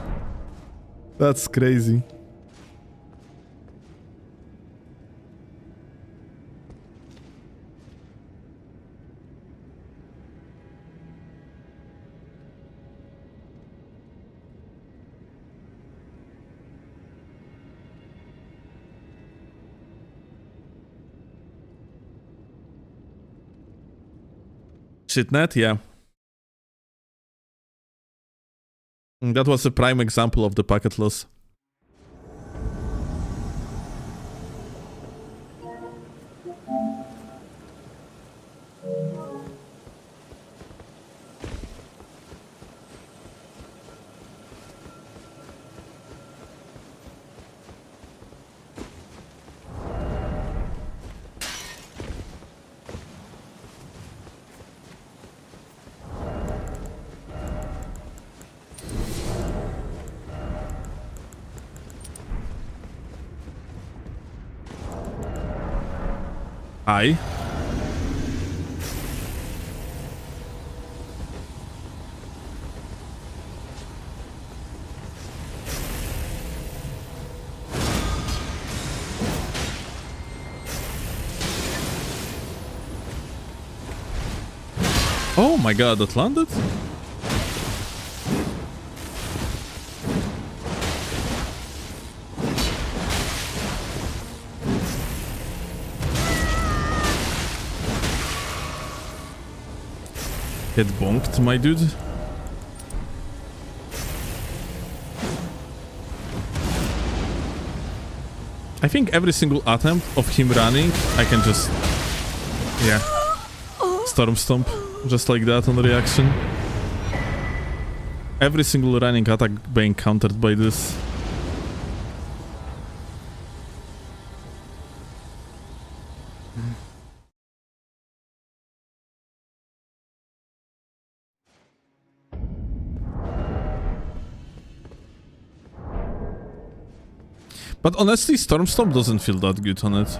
[SPEAKER 2] That's crazy. Shitnet, yeah. That was a prime example of the packet loss. Hi. Oh my god, that landed? Get bonked, my dude. I think every single attempt of him running, I can just... Yeah. Storm Stomp, just like that on reaction. Every single running attack being countered by this. But honestly, Storm Stomp doesn't feel that good on it.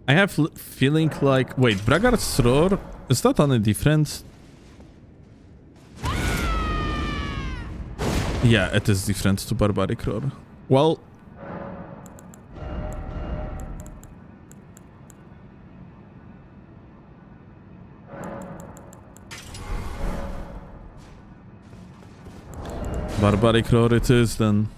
[SPEAKER 2] I have feeling like... Wait, Braggart's Roar? Is that any different? Yeah, it is different to Barbaric Roar. Well... Barbaric Roar it is then.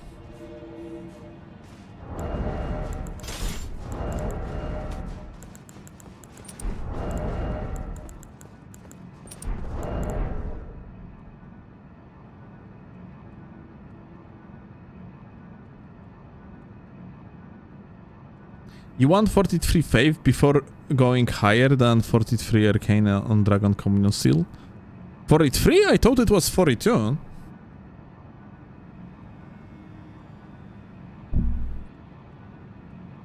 [SPEAKER 2] You want 43 Faith before going higher than 43 Arcana on Dragon Communion Seal? 43? I thought it was 42.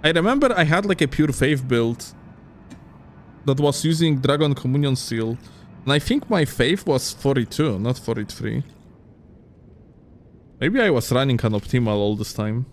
[SPEAKER 2] I remember I had like a pure Faith build that was using Dragon Communion Seal. And I think my Faith was 42, not 43. Maybe I was running an optimal all this time.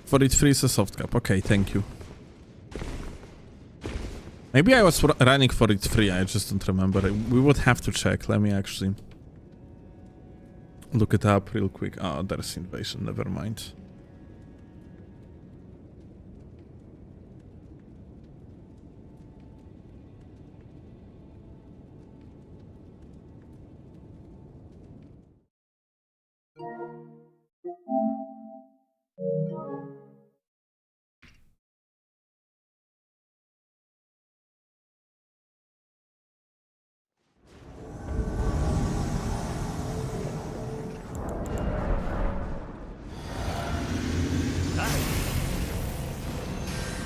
[SPEAKER 2] For it free is a soft cap. Okay, thank you. Maybe I was running for it free, I just don't remember. We would have to check. Let me actually look it up real quick. Oh, there's invasion, never mind.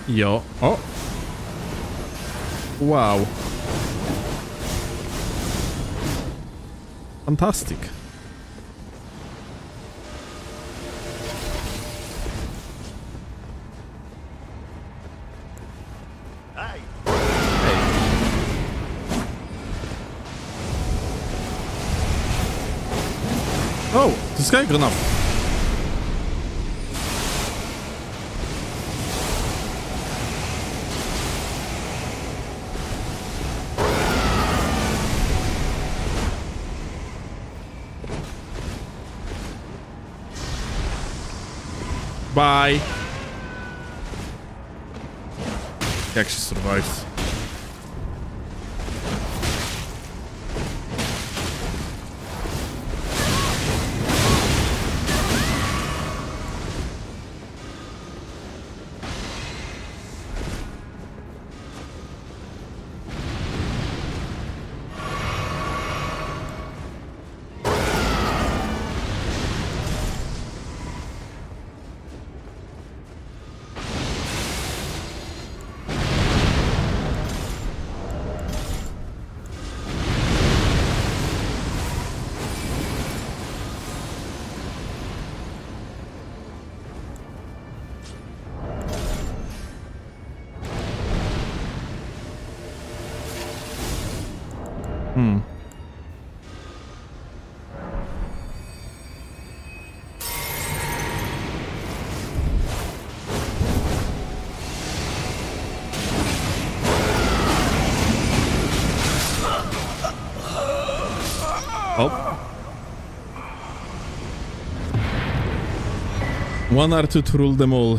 [SPEAKER 2] Yo. Oh. Wow. Fantastic.
[SPEAKER 3] Hey.
[SPEAKER 2] Oh, this guy gone up. Bye. He actually survived. Oh. 1 R2 to rule them all.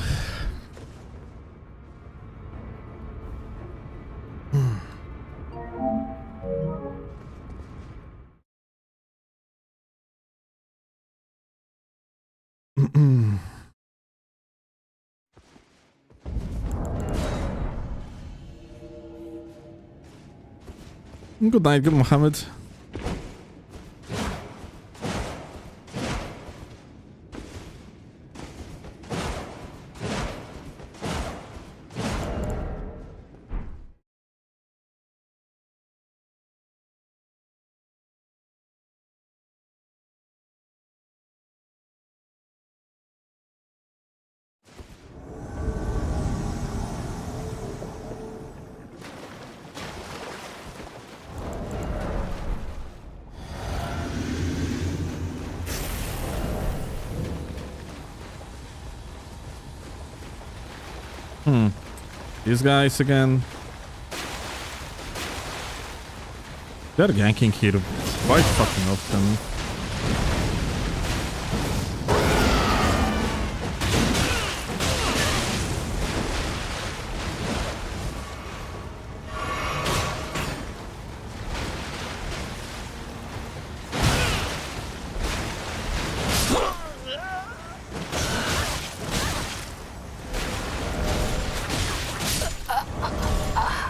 [SPEAKER 2] Good night, good Mohammed. These guys again. They're ganking here quite fucking often.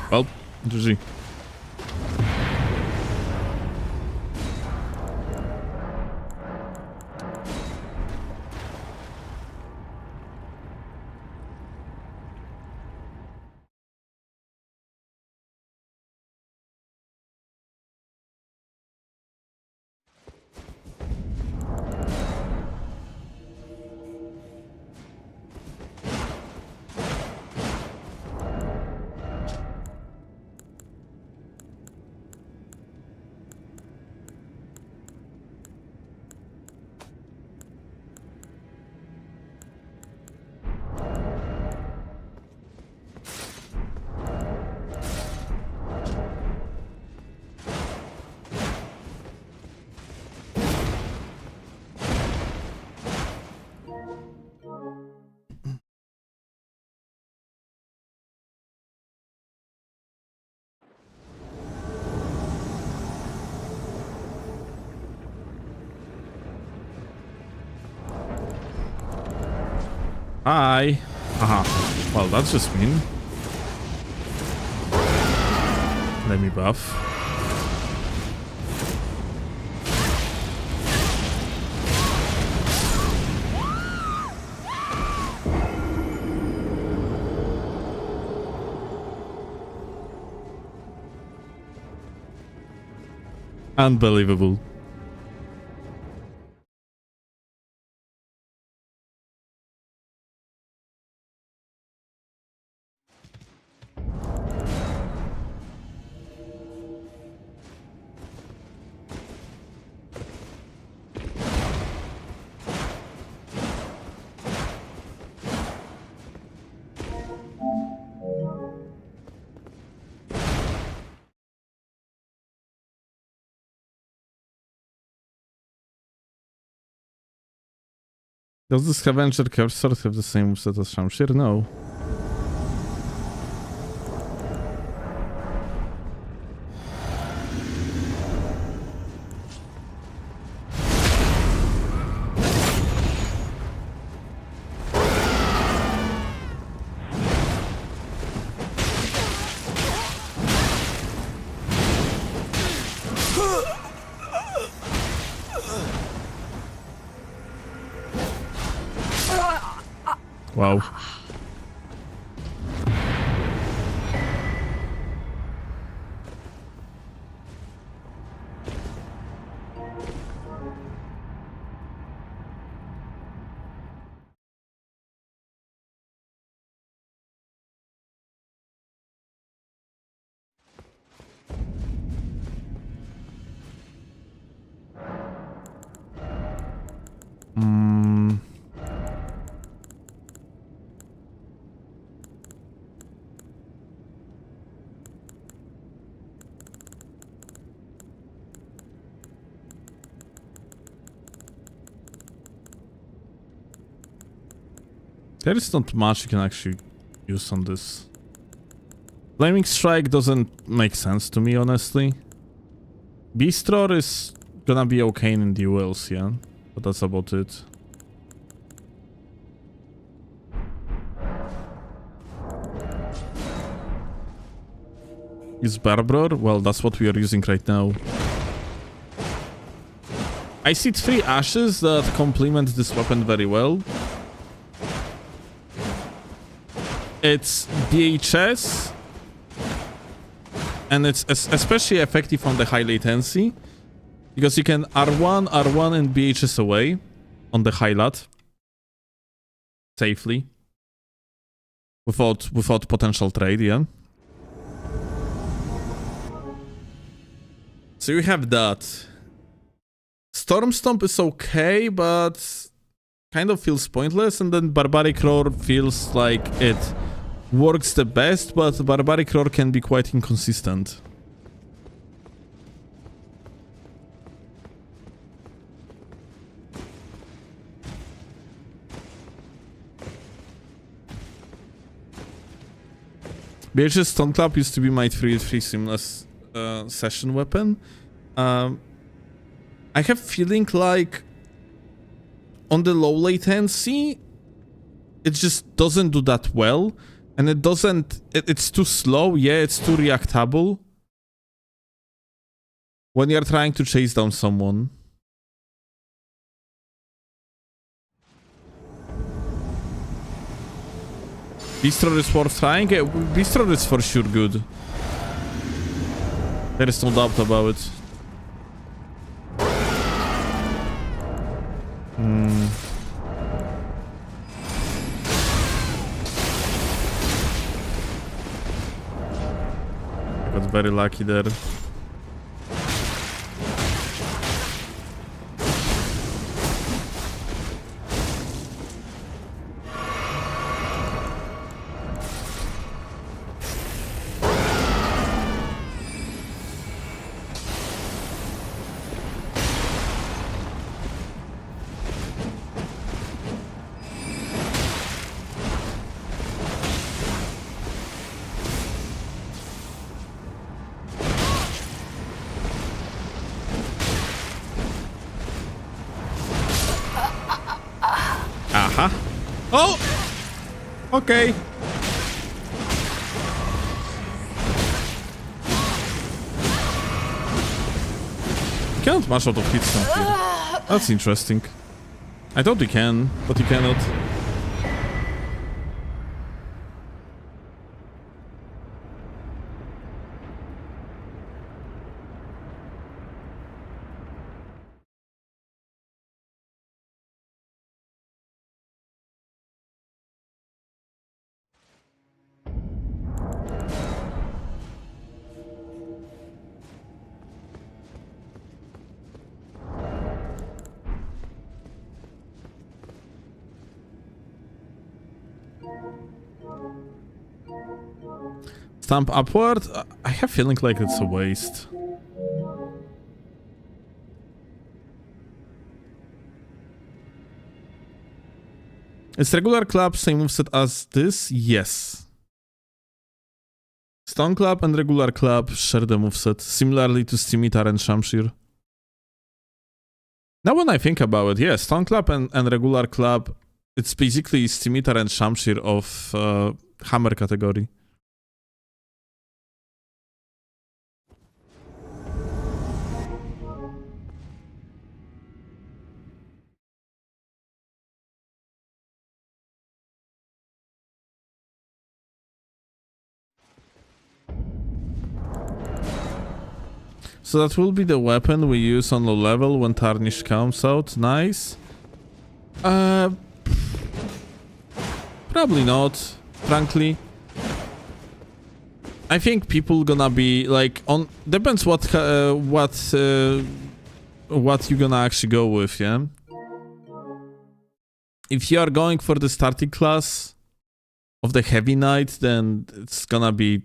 [SPEAKER 2] Well, GG. Hi. Well, that's just mean. Let me buff. Unbelievable. Does the scavenger cursor have the same set as Shamshir? No. Wow. There is not much you can actually use on this. Flaming Strike doesn't make sense to me, honestly. Beast Roar is gonna be okay in duels, yeah, but that's about it. Use Barbror? Well, that's what we are using right now. I see 3 ashes that complement this weapon very well. It's BHS, and it's especially effective on the high latency, because you can R1 and BHS away on the high lat safely without potential trade, yeah. So you have that. Storm Stomp is okay, but kind of feels pointless, and then Barbaric Roar feels like it works the best, but Barbaric Roar can be quite inconsistent. BH's Stone Clap used to be my 3-3 seamless session weapon. I have feeling like on the low latency, it just doesn't do that well, and it's too slow. Yeah, it's too reactable when you're trying to chase down someone. Bistro is worth trying. Yeah, Bistro is for sure good. There is no doubt about it. I got very lucky there. Aha. Oh! Okay. You cannot mash out of hit stun here. That's interesting. I thought you can, but you cannot. Stamp upward? I have feeling like it's a waste. Is regular club same moveset as this? Yes. Stone Club and regular club share the moveset, similarly to Scimitar and Shamshir. Now when I think about it, yeah, Stone Club and regular club, it's basically Scimitar and Shamshir of hammer category. So that will be the weapon we use on low level when Tarnish comes out. Nice. Probably not, frankly. I think people gonna be like on. Depends what you gonna actually go with, yeah. If you are going for the starting class of the Heavy Knight, then it's gonna be.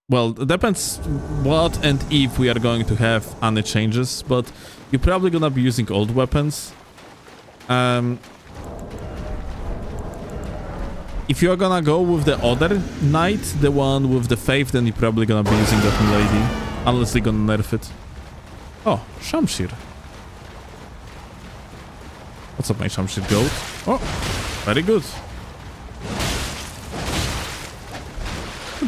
[SPEAKER 2] Well, it depends what and if we are going to have any changes, but you're probably gonna be using old weapons. If you're gonna go with the other knight, the one with the faith, then you're probably gonna be using that lady, unless they're gonna nerf it. Oh, Shamshir. What's up, my Shamshir goat? Oh, very good.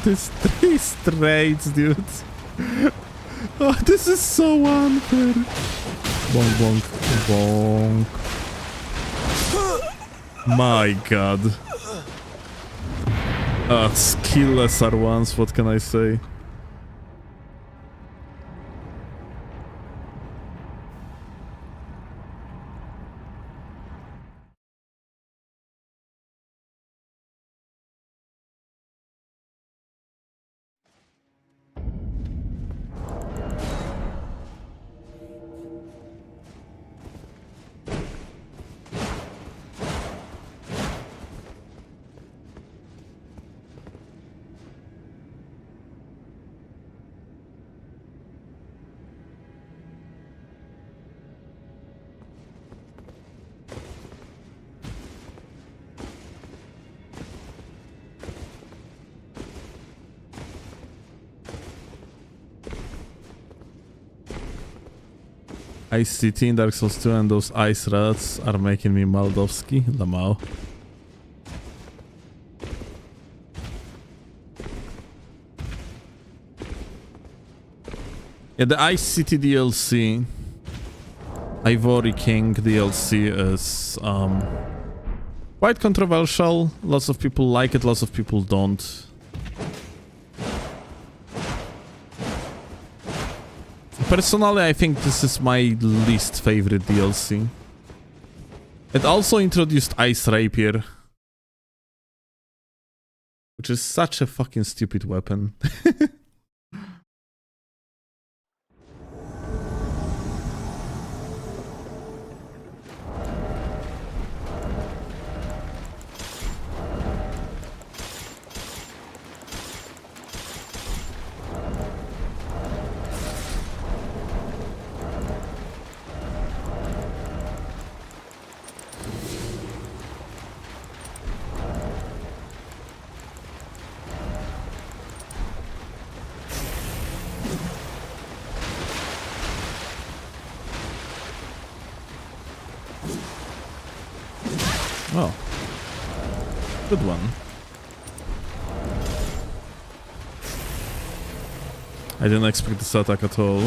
[SPEAKER 2] These 3 straights, dude. Oh, this is so unfair. Bonk, bonk, bonk. My god. Skillless R1s, what can I say? Ice City in Dark Souls 2 and those ice rats are making me Maldowski, Lamau. Yeah, the Ice City DLC, Ivory King DLC is quite controversial. Lots of people like it, lots of people don't. Personally, I think this is my least favorite DLC. It also introduced Ice Rapier, which is such a fucking stupid weapon. Oh. Good one. I didn't expect this attack at all.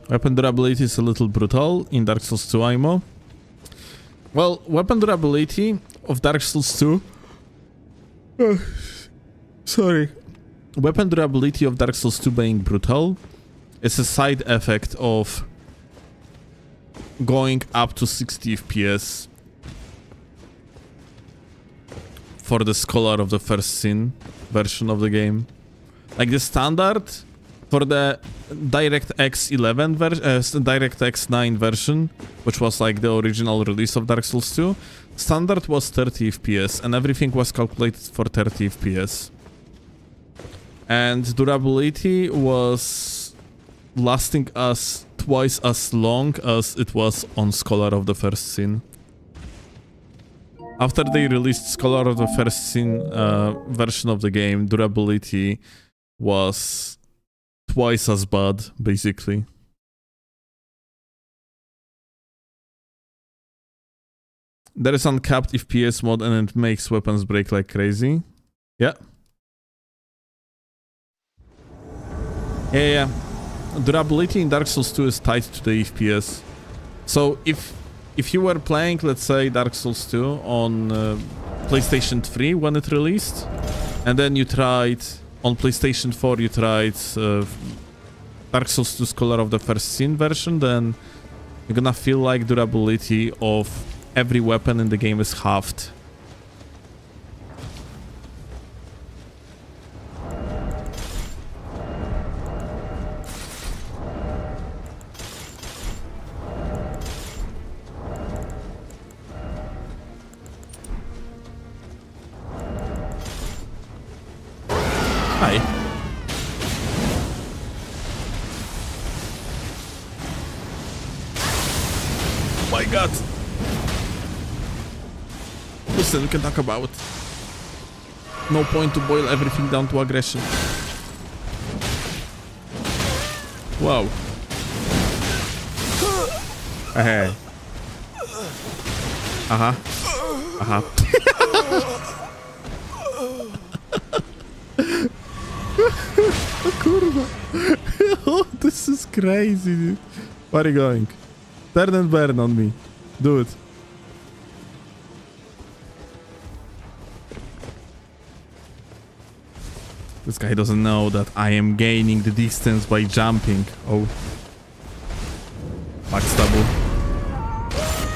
[SPEAKER 2] Weapon durability is a little brutal in Dark Souls 2 IMO. Well, weapon durability of Dark Souls 2... sorry. Weapon durability of Dark Souls 2 being brutal is a side effect of going up to 60 FPS for the Scholar of the First Sin version of the game. Like the standard for the DirectX 11 DirectX 9 version, which was like the original release of Dark Souls 2, standard was 30 FPS and everything was calculated for 30 FPS. And durability was lasting us twice as long as it was on Scholar of the First Sin. After they released Scholar of the First Sin version of the game, durability was twice as bad, basically. There is uncapped FPS mod and it makes weapons break like crazy. Yeah. Yeah. Durability in Dark Souls 2 is tied to the FPS. So if you were playing, let's say, Dark Souls 2 on PlayStation 3 when it released, and then you tried on PlayStation 4, you tried Dark Souls 2 Scholar of the First Sin version, then you're gonna feel like durability of every weapon in the game is halved. Hi. My god. Listen, we can talk about. No point to boil everything down to aggression. Wow. Hey. Uh-huh. Uh-huh. Kurwa. Oh, this is crazy, dude. Where are you going? Turn and burn on me. Do it. This guy doesn't know that I am gaining the distance by jumping. Oh. Backstabble.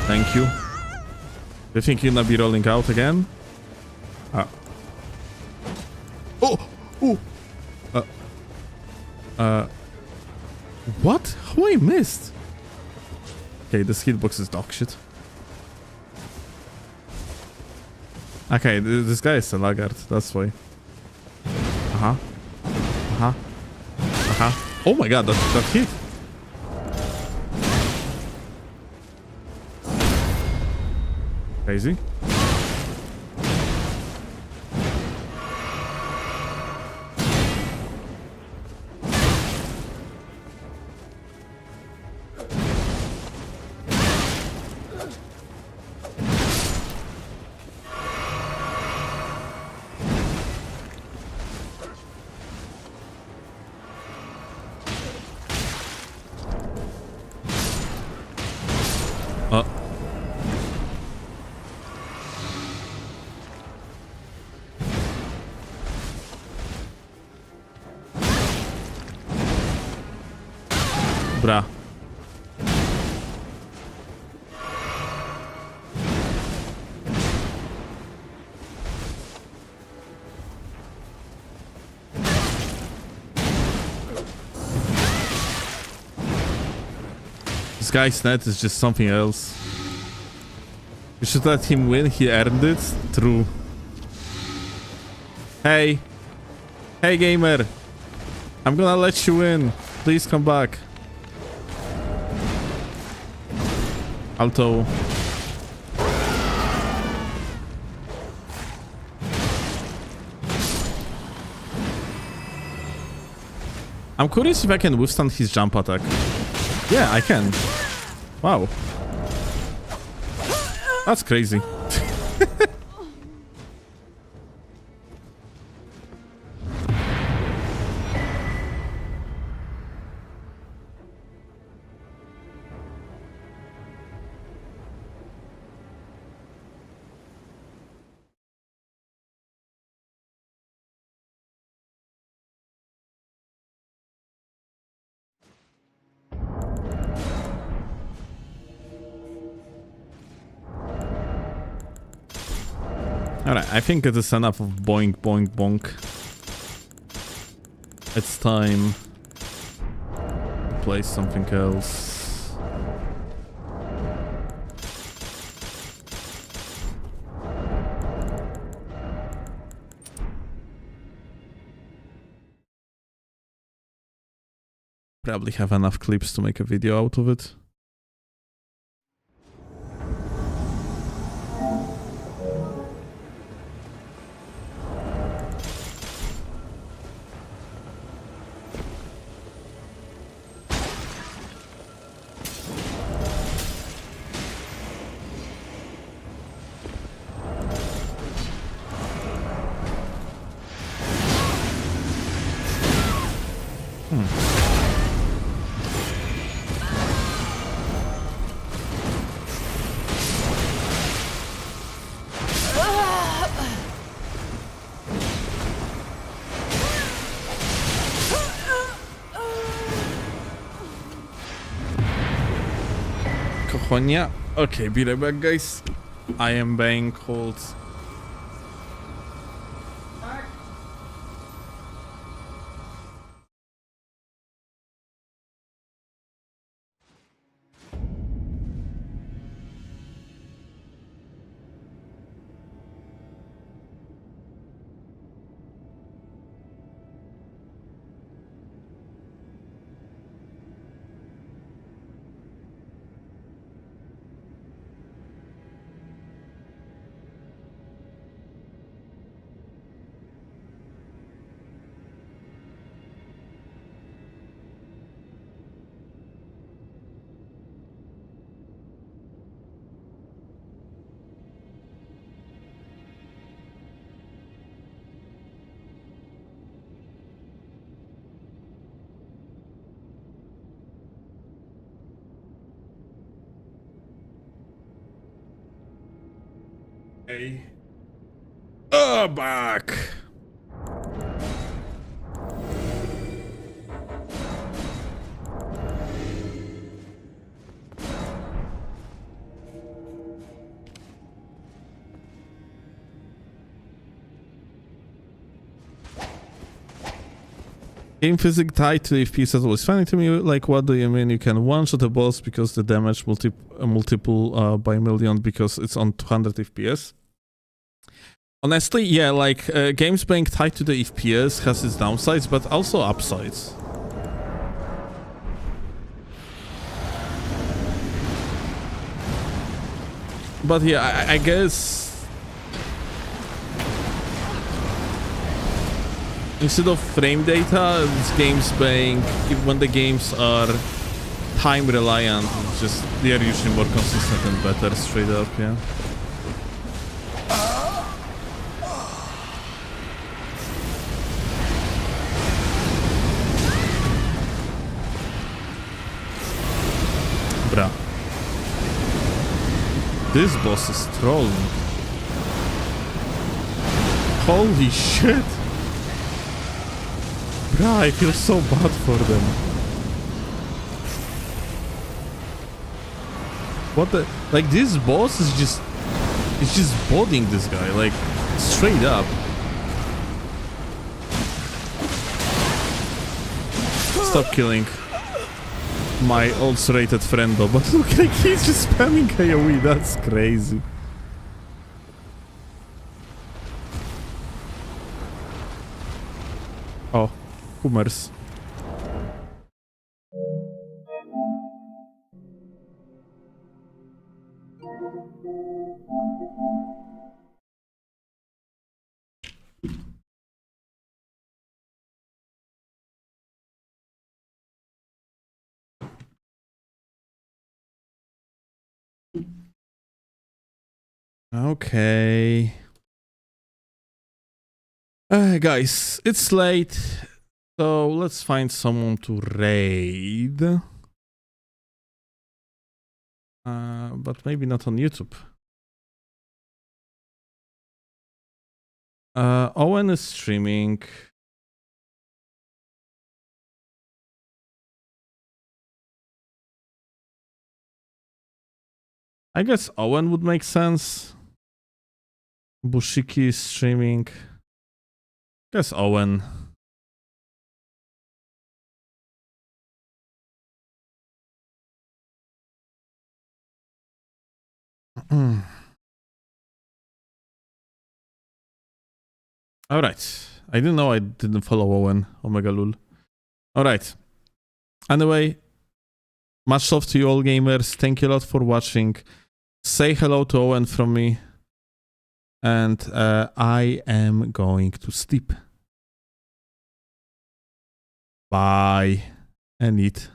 [SPEAKER 2] Thank you. Do you think you're gonna be rolling out again? Oh! Oh! What? How I missed? Okay, this hitbox is dog shit. Okay, this guy is a laggard, that's why. Uh-huh. Uh-huh. Uh-huh. Oh my god, that hit. Crazy. Bra. This guy's net is just something else. You should let him win, he earned it. True. Hey. Hey gamer. I'm gonna let you win. Please come back. Alto. I'm curious if I can withstand his jump attack. Yeah, I can. Wow. That's crazy. Alright, I think it is enough of boink, boink, bonk. It's time to play something else. Probably have enough clips to make a video out of it. Cojonia. Okay, be right back, guys. I am buying holds. Hey. Back. Game physics tied to FPS is always funny to me. Like, what do you mean you can one-shot a boss because the damage multiple by million because it's on 200 FPS? Honestly, yeah, like, games being tied to the FPS has its downsides, but also upsides. But yeah, I guess... instead of frame data, it's games being... when the games are time reliant, it's just they are usually more consistent and better, straight up, yeah. Bruh. This boss is trolling. Holy shit! Bruh, I feel so bad for them. What the... like, this boss is just... it's just bodying this guy, like, straight up. Stop killing my also rated friend though, but look, like, he's just spamming AoE, that's crazy. Oh, Hummers. Okay. Guys, it's late, so let's find someone to raid. But maybe not on YouTube. Owen is streaming. I guess Owen would make sense. Bushiki is streaming. Guess Owen. Alright. I didn't know I didn't follow Owen. Omega lul. Alright. Anyway, much love to you all gamers. Thank you a lot for watching. Say hello to Owen from me. And I am going to sleep. Bye. And eat.